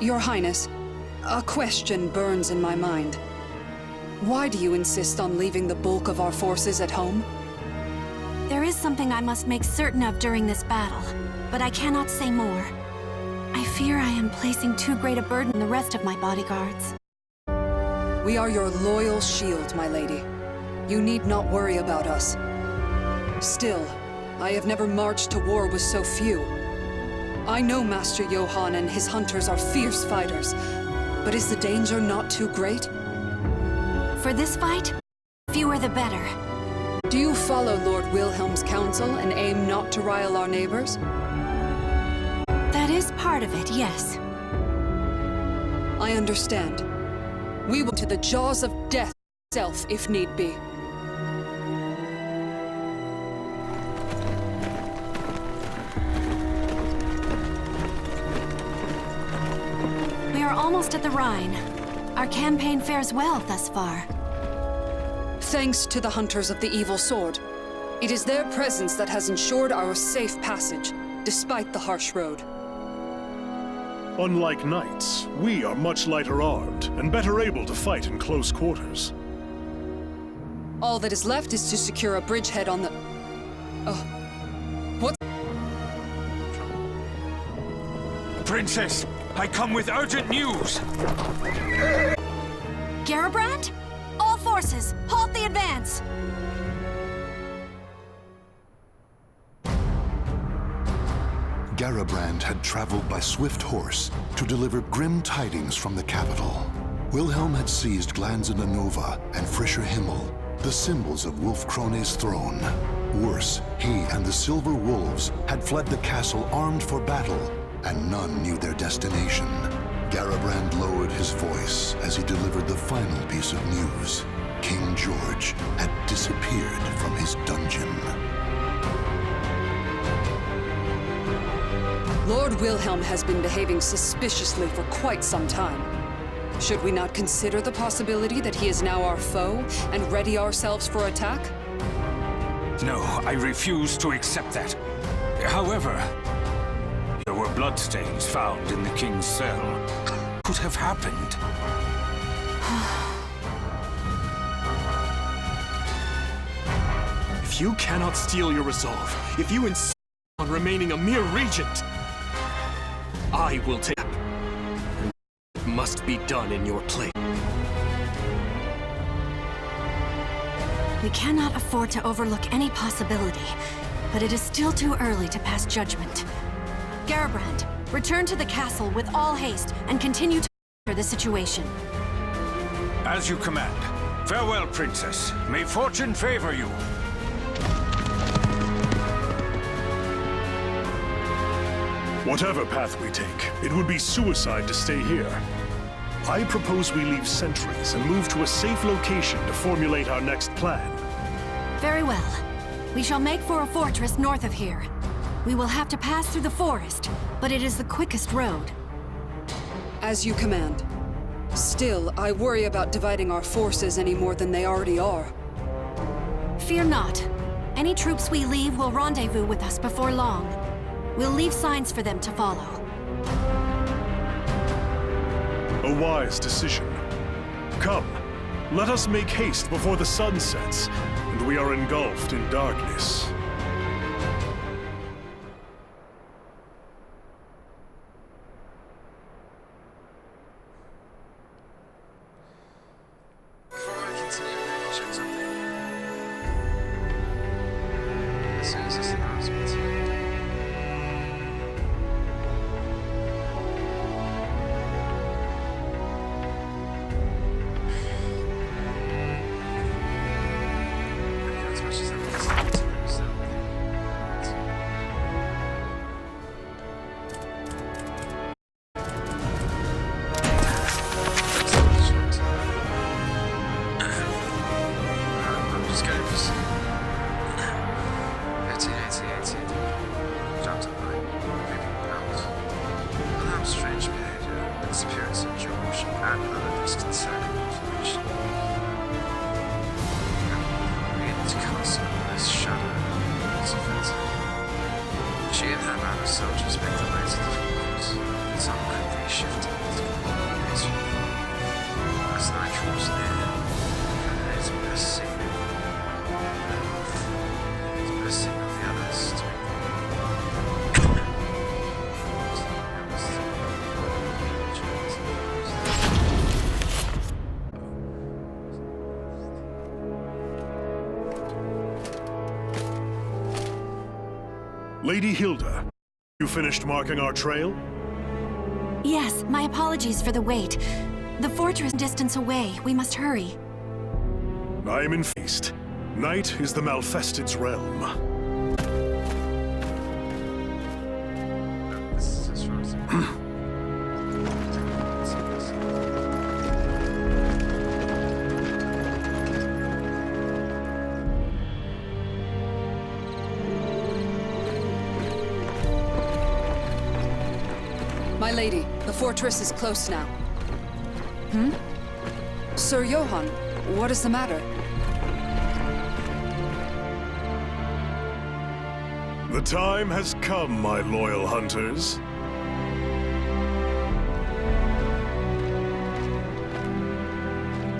Your Highness, a question burns in my mind. Why do you insist on leaving the bulk of our forces at home? There is something I must make certain of during this battle, but I cannot say more. I fear I am placing too great a burden on the rest of my bodyguards. We are your loyal shield, my lady. You need not worry about us. Still, I have never marched to war with so few. I know Master Johann and his hunters are fierce fighters, but is the danger not too great? For this fight, fewer the better. Do you follow Lord Wilhelm's counsel and aim not to rile our neighbors? That is part of it, yes. I understand. We will to the jaws of death itself, if need be. We are almost at the Rhine. Our campaign fares well thus far. Thanks to the Hunters of the Evil Sword. It is their presence that has ensured our safe passage, despite the harsh road. Unlike knights, we are much lighter armed and better able to fight in close quarters. All that is left is to secure a bridgehead on the... Oh. What? Princess, I come with urgent news! Garabrand? All forces, halt the advance! Garabrand had traveled by swift horse to deliver grim tidings from the capital. Wilhelm had seized Glanzenanova and Frischer Himmel, the symbols of Wolf Krone's throne. Worse, he and the Silver Wolves had fled the castle armed for battle, and none knew their destination. Garabrand lowered his voice as he delivered the final piece of news. King George had disappeared from his dungeon. Lord Wilhelm has been behaving suspiciously for quite some time. Should we not consider the possibility that he is now our foe and ready ourselves for attack? No, I refuse to accept that. However, there were bloodstains found in the king's cell. What could have happened? If you cannot steel your resolve, if you insist on remaining a mere regent, I will take it. It must be done in your place. We cannot afford to overlook any possibility, but it is still too early to pass judgment. Garbrand, return to the castle with all haste and continue to monitor the situation. As you command. Farewell, Princess. May fortune favor you. Whatever path we take, it would be suicide to stay here. I propose we leave sentries and move to a safe location to formulate our next plan. Very well. We shall make for a fortress north of here. We will have to pass through the forest, but it is the quickest road. As you command. Still, I worry about dividing our forces any more than they already are. Fear not. Any troops we leave will rendezvous with us before long. We'll leave signs for them to follow. A wise decision. Come, let us make haste before the sun sets, and we are engulfed in darkness. Before I continue, I'll check something. As soon as this allows me to. As much as I want to lose that I'm just going for some 1588 jumped up by moving out. Wilhelm's strange behavior, disappearance of George, and other disconcerting information. We need to cast this shadow as offensive. She and her band of soldiers make their way to the fortress. Some quickly shifted to communication. As night draws near, it is best seen. It is best seen on the others to make Lady Hilda, you finished marking our trail? Yes, my apologies for the wait. The fortress distance away. We must hurry. I am in haste. Night is the Malfested's realm. This is just wrong. My lady, the fortress is close now. Sir Johann, what is the matter? The time has come, my loyal hunters.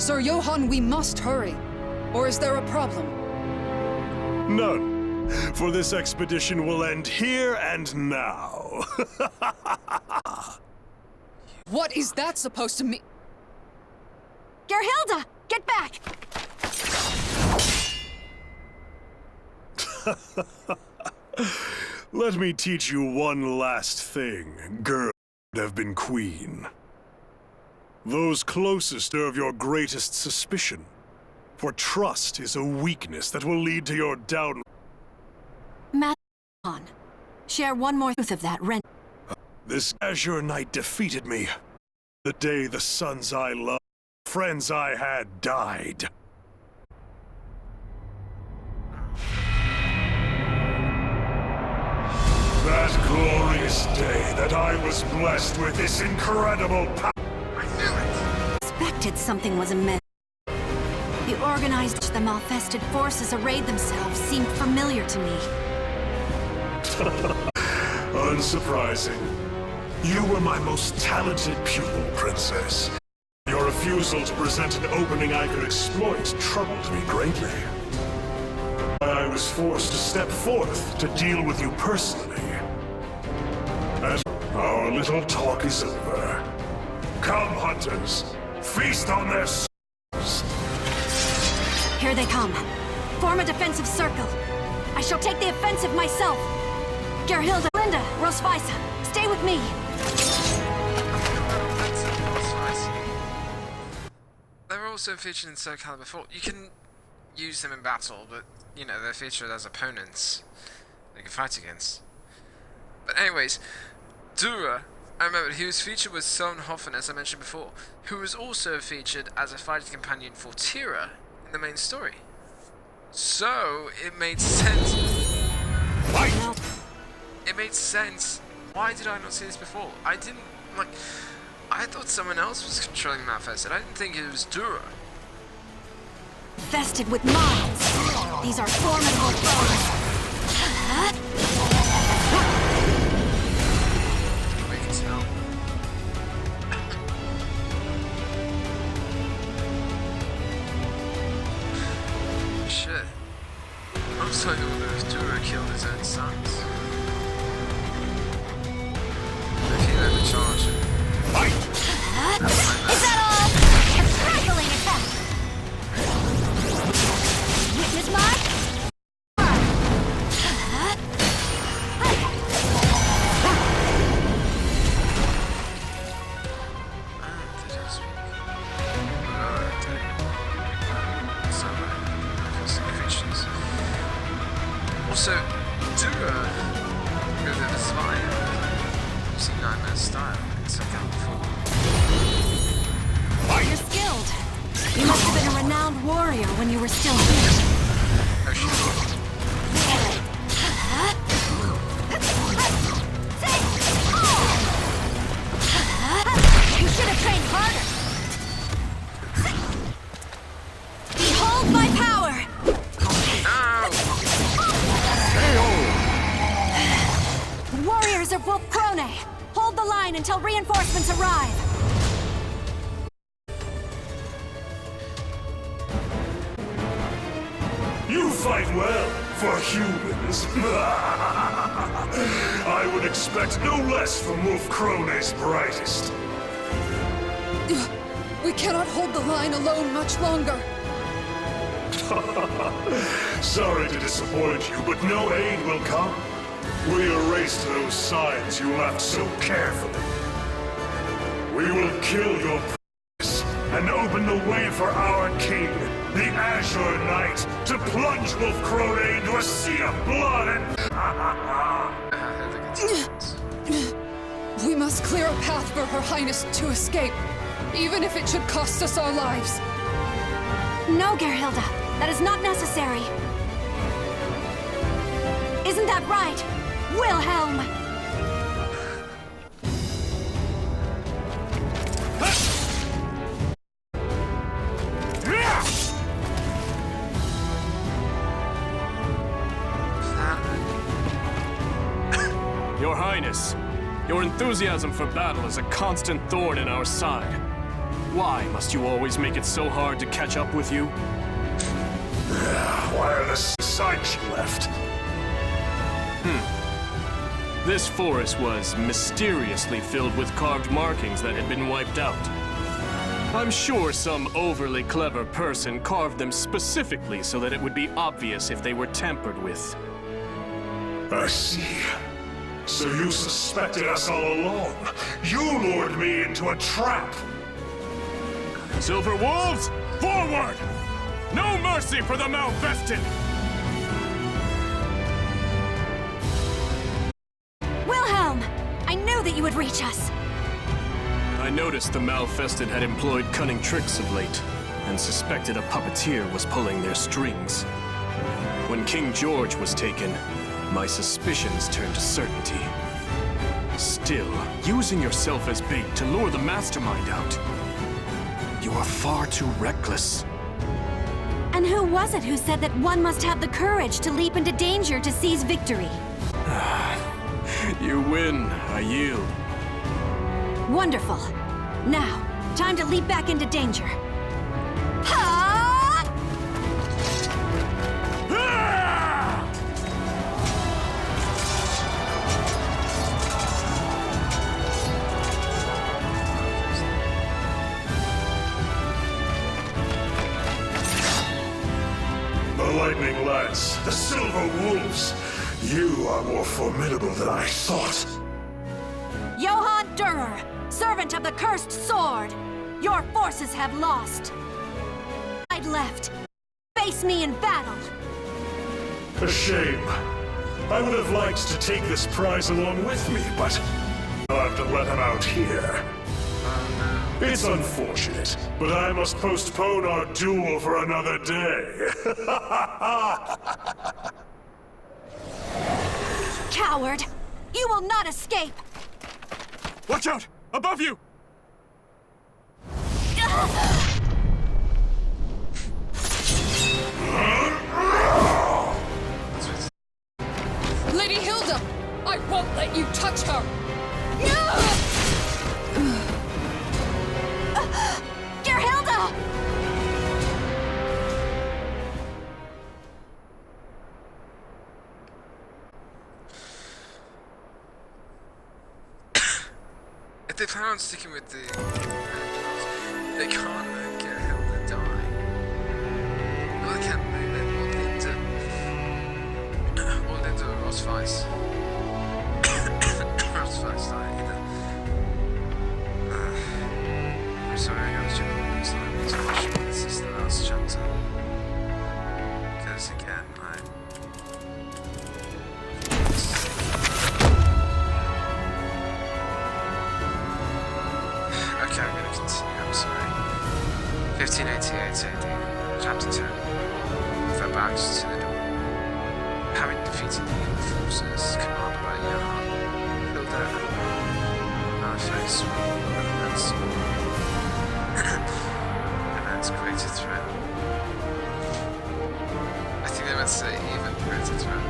Sir Johann, we must hurry. Or is there a problem? None, for this expedition will end here and now. What is that supposed to mean? Gerhilda, get back! Let me teach you one last thing, girl would have been queen. Those closest are of your greatest suspicion, for trust is a weakness that will lead to your down. On. Share one more truth of that, Ren. This azure knight defeated me. The day the sons I loved, friends I had, died. That glorious day that I was blessed with this incredible power. I knew it! suspected something was amiss. The organized the Malfested forces arrayed themselves seemed familiar to me. Unsurprising. You were my most talented pupil, Princess. Your refusal to present an opening I could exploit troubled me greatly. I was forced to step forth to deal with you personally. And our little talk is over. Come, hunters. Feast on their souls. Here they come. Form a defensive circle. I shall take the offensive myself. Gerhilda, Linda, Rosvisa, stay with me. They're also featured in Soul Calibur 4. You can use them in battle, but, you know, they're featured as opponents they can fight against. But anyways, Dura, I remember he was featured with Sohnhofen, as I mentioned before, who was also featured as a fighting companion for Tira in the main story. So, it made sense. Fight! It made sense. Why did I not see this before? I didn't, like... I thought someone else was controlling Malfested. I didn't think it was Dura. Vested with minds. These are formidable foes. We can tell. Shit. Looks like if Dura killed his own sons. If he let me charge him. Fight! Is that all? A crackling attack! Witness mine? Also, Dura with a smile. You've seen Nightmare's style. It's like that before. You're skilled. You must have been a renowned warrior when you were still here. Oh shit. You should have trained harder. Behold my power! Warriors of Wolf Krone, hold the line until reinforcements arrive. You fight well for humans. I would expect no less from Wolf Krone's brightest. We cannot hold the line alone much longer. Sorry to disappoint you, but no aid will come. We erased those signs you left so carefully. We will kill your princess and open the way for our king, the Azure Knight, to plunge Wolf Krone into a sea of blood and... We must clear a path for Her Highness to escape, even if it should cost us our lives. No, Gerhilda, that is not necessary. Isn't that right, Wilhelm? Your Highness, your enthusiasm for battle is a constant thorn in our side. Why must you always make it so hard to catch up with you? Why are the signs you left? This forest was mysteriously filled with carved markings that had been wiped out. I'm sure some overly clever person carved them specifically so that it would be obvious if they were tampered with. I see. So you suspected us all along. You lured me into a trap. Silver Wolves, forward! No mercy for the Malfested! Wilhelm! I knew that you would reach us. I noticed the Malfested had employed cunning tricks of late, and suspected a puppeteer was pulling their strings. When King George was taken, my suspicions turned to certainty. Still, using yourself as bait to lure the mastermind out. You are far too reckless. And who was it who said that one must have the courage to leap into danger to seize victory? You win. I yield. Wonderful. Now, time to leap back into danger. Ha! The Lightning Lance, the Silver Wolves. You are more formidable than I thought. Johann Durer, servant of the Cursed Sword. Your forces have lost. I'd left. Face me in battle. A shame. I would have liked to take this prize along with me, but I'll have to let him out here. It's unfortunate, but I must postpone our duel for another day. Coward! You will not escape! Watch out! Above you! Lady Hilda! I won't let you touch her! Dear Hilda! If they plan on sticking with the they can't get Hilda die. Well, they can't move it or Linda or Rossweiss. Rossweiss die either. I'm sorry, I gotta check this time. This is the last chapter. Because again, okay, I'm gonna continue, I'm sorry. 1588 AD, Chapter 10. Verbacked to the door. Having defeated the evil forces commanded by Johann, Hildegard, Malphite's immense greater threat. I think they meant to say even greater threat.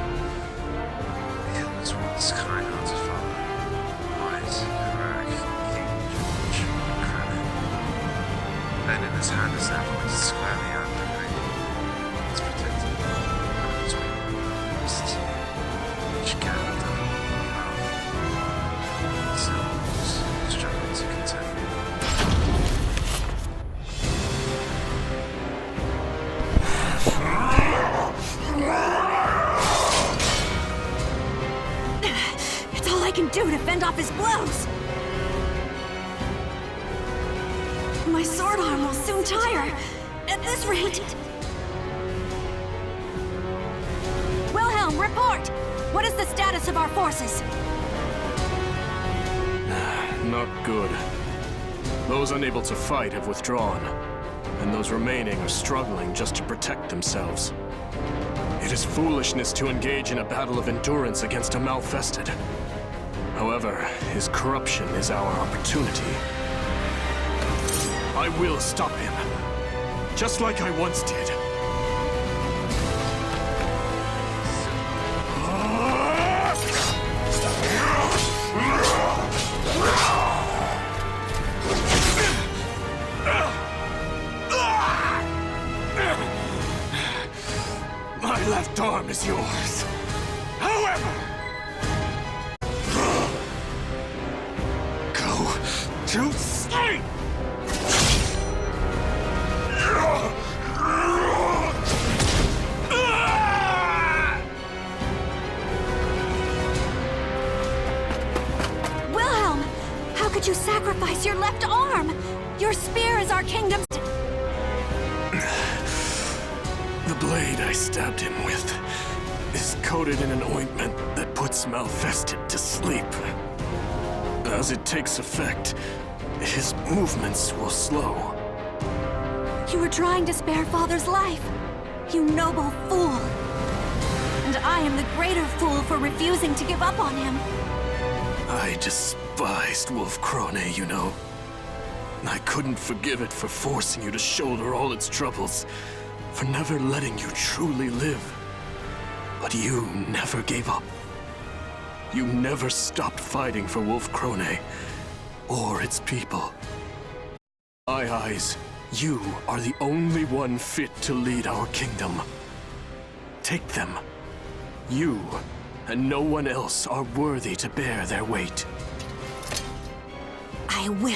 Hildegard's once kind-hearted father, wise, heroic, King George Krone. Then in his hand is now pointed squarely at the ring. It's protected between city, which gathered power. Souls struggling to contend. It's all I can do to fend off his blows. My sword arm will soon tire. At this rate... Wilhelm, report! What is the status of our forces? Not good. Those unable to fight have withdrawn, and those remaining are struggling just to protect themselves. It is foolishness to engage in a battle of endurance against a Malfested. However, his corruption is our opportunity. I will stop him, just like I once did. My left arm is yours. However, go to sleep! Wilhelm! How could you sacrifice your left arm? Your spear is our kingdom's... The blade I stabbed him with is coated in an ointment that puts Malfested to sleep. As it takes effect, his movements will slow. You were trying to spare Father's life. You noble fool. And I am the greater fool for refusing to give up on him. I despised Wolf Krone, you know. I couldn't forgive it for forcing you to shoulder all its troubles, for never letting you truly live. But you never gave up. You never stopped fighting for Wolf Krone, or its people. In my eyes, you are the only one fit to lead our kingdom. Take them. You and no one else are worthy to bear their weight. I will.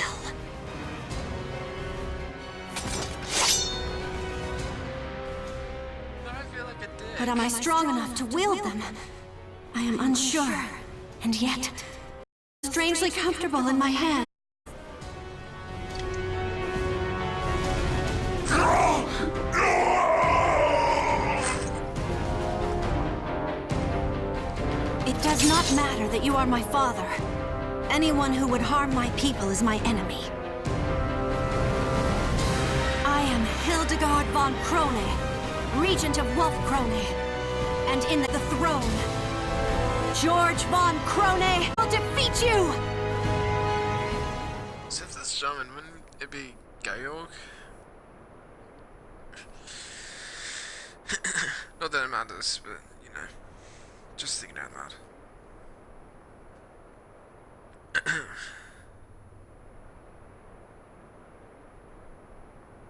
But am I strong enough to wield them? I am unsure, and yet strangely comfortable in my hand. It does not matter that you are my father. Anyone who would harm my people is my enemy. I am Hildegard von Krone, Regent of Wolf Krone, and in the throne, George von Krone will defeat you! So if that's German, wouldn't it be Georg? Not that it matters, but, you know, just thinking out loud.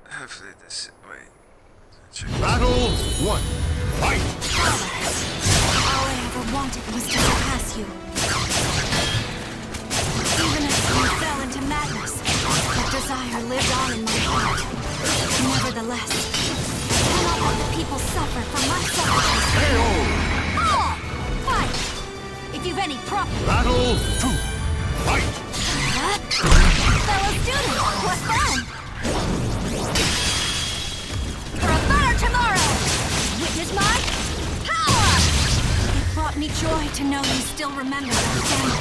Hopefully this... wait. Check. Battle 1. Fight! All I ever wanted was to surpass you. Even as you fell into madness, that desire lived on in my heart. Nevertheless, I cannot let the people suffer from my sacrifice. Oh! Fight! If you've any problem. Battle 2. Fight! Fellow students, what fun! For a better tomorrow! Witness my power! It brought me joy to know you still remember our family.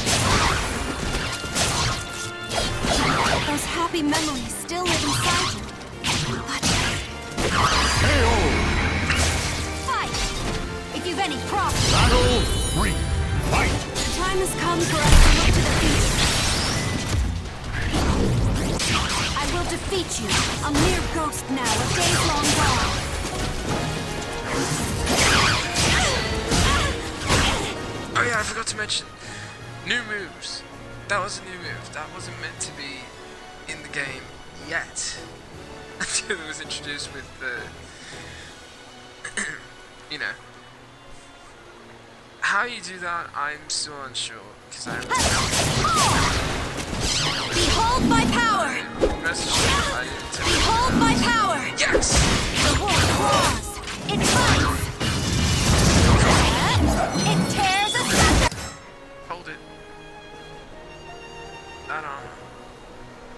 Those happy memories still live inside you. But... Fight! If you've any problem. Battle 3. Fight! The time has come for us to look to the future. I will defeat you, a mere ghost now, a days long gone. Oh yeah, I forgot to mention. New moves. That was a new move. That wasn't meant to be in the game yet. Until it was introduced with the... you know. How you do that, I'm still unsure. Because I Behold my power! Behold my power! Yes! The wolf claws! It bites! It tears asunder! Hold it. That armor.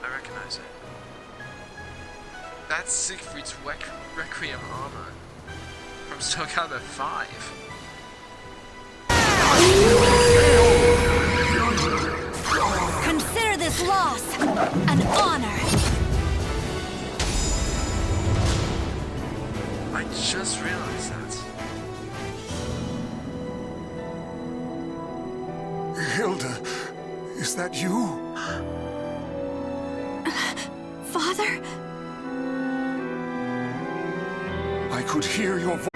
I recognize it. That's Siegfried's Requiem armor from Soul Calibur 5. Consider this loss an honor. I just realized that. Hilda, is that you? Father? I could hear your voice.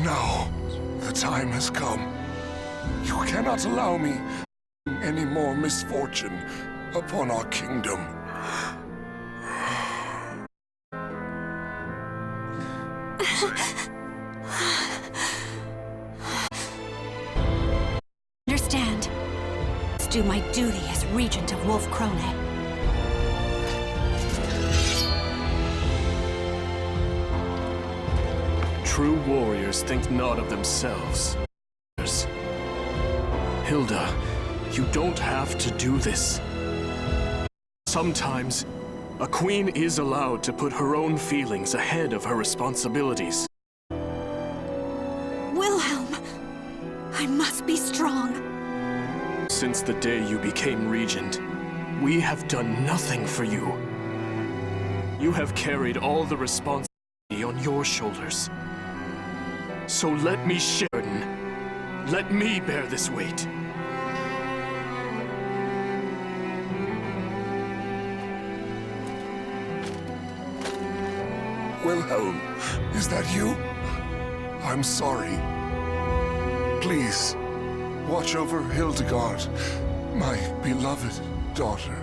Now, the time has come. You cannot allow me any more misfortune upon our kingdom. Understand. Let's do my duty as Regent of Wolf Krone. True warriors think not of themselves. Hilda, you don't have to do this. Sometimes, a queen is allowed to put her own feelings ahead of her responsibilities. Wilhelm! I must be strong. Since the day you became regent, we have done nothing for you. You have carried all the responsibility on your shoulders. So let me share it. Let me bear this weight. Wilhelm, is that you? I'm sorry. Please, watch over Hildegard, my beloved daughter.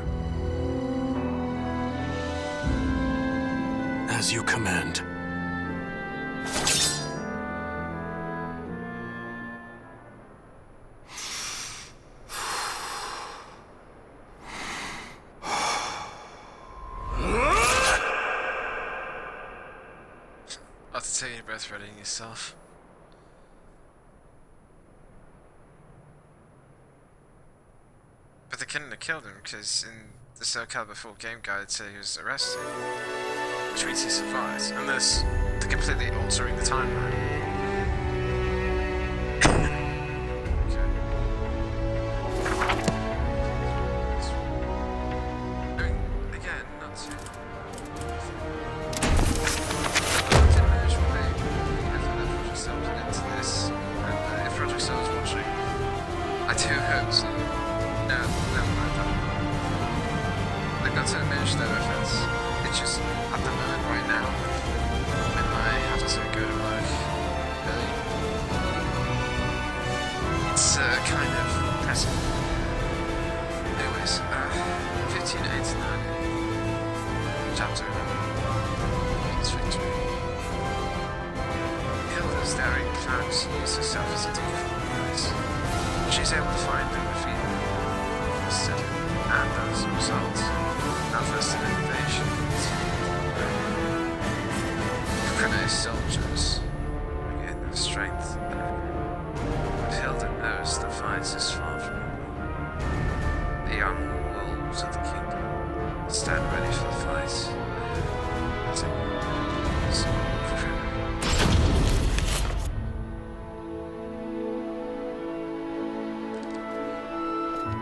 As you command. After taking a breath, readying yourself. But they couldn't have killed him because in the Calibur 4 game guide it said he was arrested, which means he survived, unless they're completely altering the timeline. She's able to find and defeat them, and as a result, manifest an invasion. Krone's soldiers regain their strength, but Hilda knows the fight is far from over. The young wolves of the kingdom stand ready for the fight.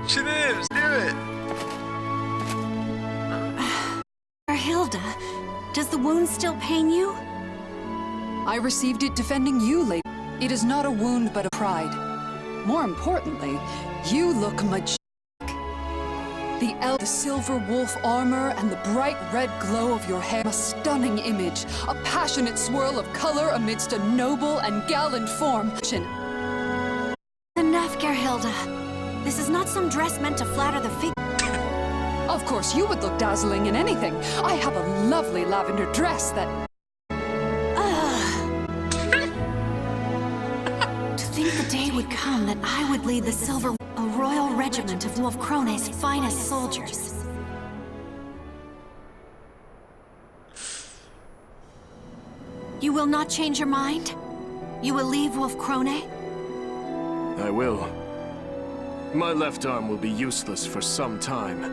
She lives! Do it! Hilda, does the wound still pain you? I received it defending you, lady. It is not a wound, but a pride. More importantly, you look majestic. The silver wolf armor and the bright red glow of your hair, a stunning image, a passionate swirl of color amidst a noble and gallant form. Enough, Gerhilda. This is not some dress meant to flatter the figure. Of course, you would look dazzling in anything. I have a lovely lavender dress that... To think the day would come that I would lead the silver... a royal regiment of Wolf Krone's finest soldiers. You will not change your mind? You will leave Wolf Krone? I will. My left arm will be useless for some time,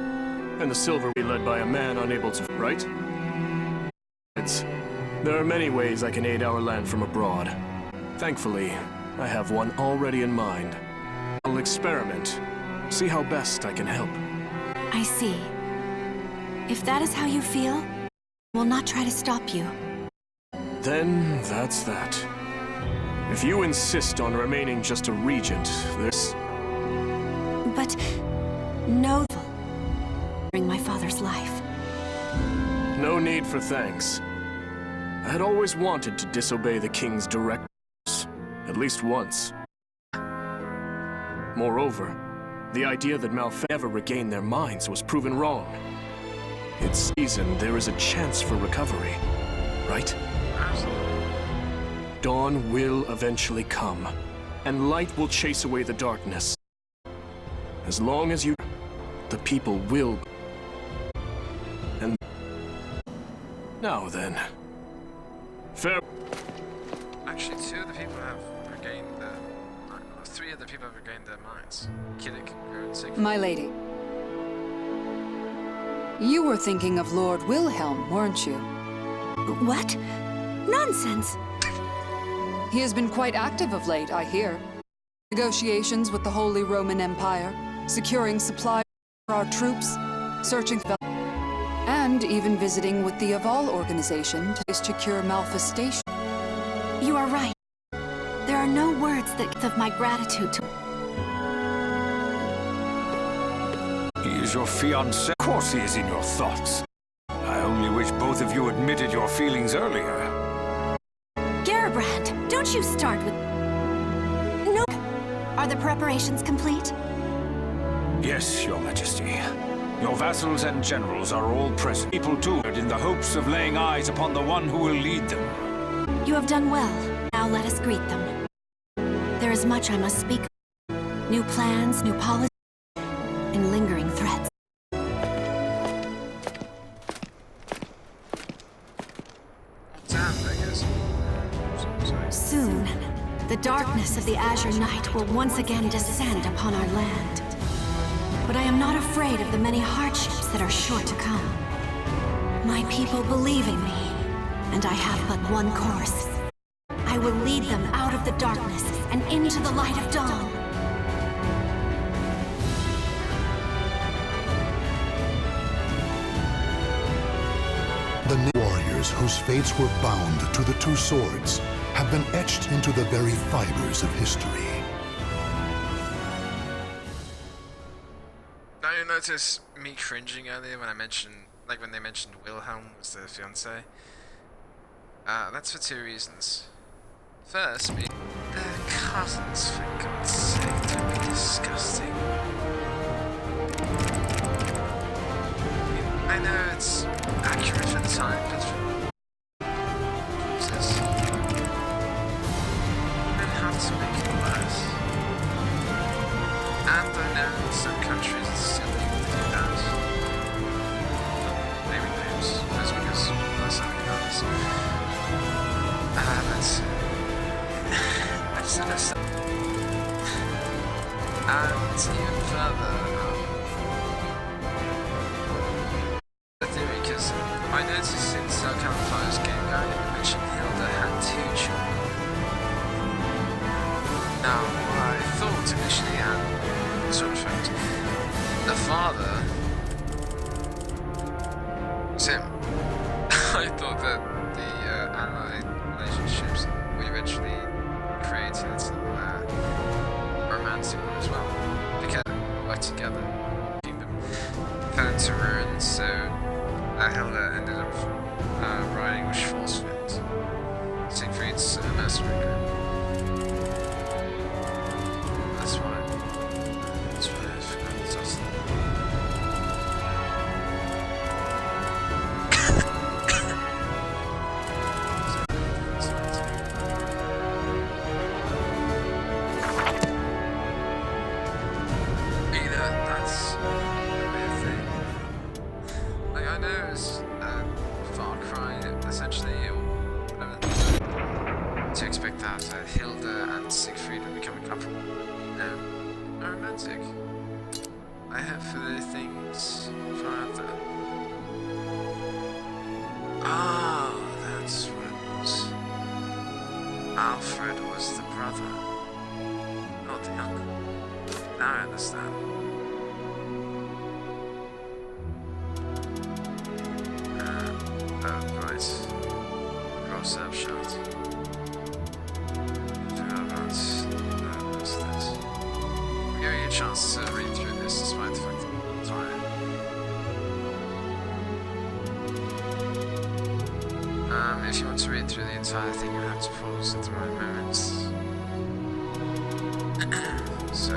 and the silver will be led by a man unable to... right? There are many ways I can aid our land from abroad. Thankfully, I have one already in mind. I'll experiment, see how best I can help. I see. If that is how you feel, I will not try to stop you. Then that's that. If you insist on remaining just a regent, there's... But no during my father's life. No need for thanks. I had always wanted to disobey the king's directives, at least once. Moreover, the idea that Malfait never regained their minds was proven wrong. It's season there is a chance for recovery, right? Dawn will eventually come, and light will chase away the darkness. As long as you... the people will... And... Now then... Fair... Actually, two of the people have regained their... three of the people have regained their minds. Kiddick, Krone, and Siegfried. My lady. You were thinking of Lord Wilhelm, weren't you? What? Nonsense! He has been quite active of late, I hear. Negotiations with the Holy Roman Empire. securing supplies for our troops, searching for, and even visiting with the Aval organization to cure malfestation. You are right. There are no words that of my gratitude to... He is your fiancé. Of course he is in your thoughts. I only wish both of you admitted your feelings earlier. Garibrand, don't you start with... No. Are the preparations complete? Yes, Your Majesty. Your vassals and generals are all present. People too, in the hopes of laying eyes upon the one who will lead them. You have done well. Now let us greet them. There is much I must speak of. New plans, new policies, and lingering threats. Soon, the darkness of the Azure Night will once again descend upon our land. But I am not afraid of the many hardships that are sure to come. My people believe in me, and I have but one course. I will lead them out of the darkness and into the light of dawn. The warriors whose fates were bound to the two swords have been etched into the very fibers of history. Now you notice me cringing earlier when I mentioned, like when they mentioned Wilhelm was the fiancé. That's for two reasons. First, they're cousins, for God's sake, don't be disgusting. I know it's accurate for the time, but Jesus. You don't have to make it worse. And I know in some countries it's still legal to do that. Maybe names, that's because that's something else. I just understand. And even further, because I noticed since Calibur's game guide it mentioned Hilda had two children. Now, I thought initially and sort of fact, the father was him. I thought that the allied relationships we eventually created romantic one as well. Together, work together. Kingdom fell into ruin, so Hilda ended up riding with Schwarzwind, Siegfried's mercenary group. That's why I forgot to toss them. Hilda and Siegfried would become a couple. No, romantic. I hope for the things forever. Ah, that's what it was. Alfred was the brother, not the uncle. Now I understand. Right. Gross up shot. Giving you a chance to read through this despite the fact that I'm tired. If you want to read through the entire thing, you have to pause at the right moments. So...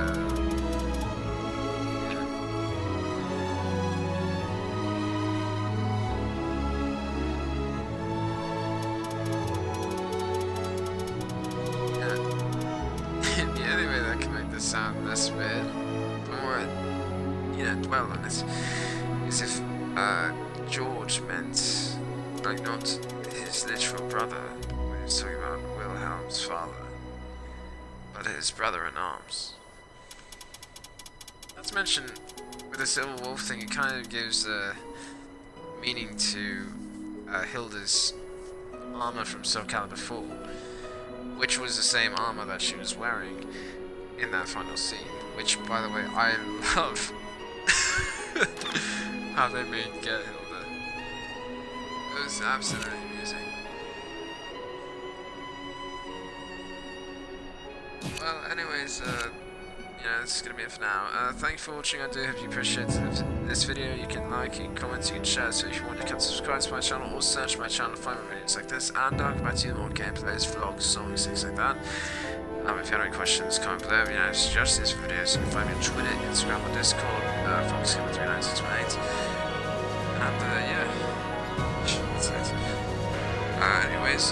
sound less weird, but more, dwell on it, is if George meant, like, not his literal brother when he was talking about Wilhelm's father, but his brother-in-arms. Not to mention, with the Silver Wolf thing, it kind of gives meaning to Hilda's armor from Soul Calibur 4, which was the same armor that she was wearing in that final scene, which, by the way, I love how they made Get Hilda. It was absolutely amusing. Well, anyways, this is gonna be it for now. Thank you for watching. I do hope you appreciated this video. You can like, you can comment, you can share. So if you want, you can subscribe to my channel or search my channel to find more videos like this. And I'll come back to you more gameplays, vlogs, songs, things like that. If you have any questions, comment below. Suggestions for videos. You can find me on Twitter, Instagram, or Discord. FoxGamer39618. And yeah, that's it. Anyways,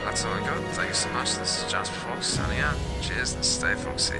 that's all I got. Thank you so much. This is Jasper Fox signing out. Cheers and stay foxy.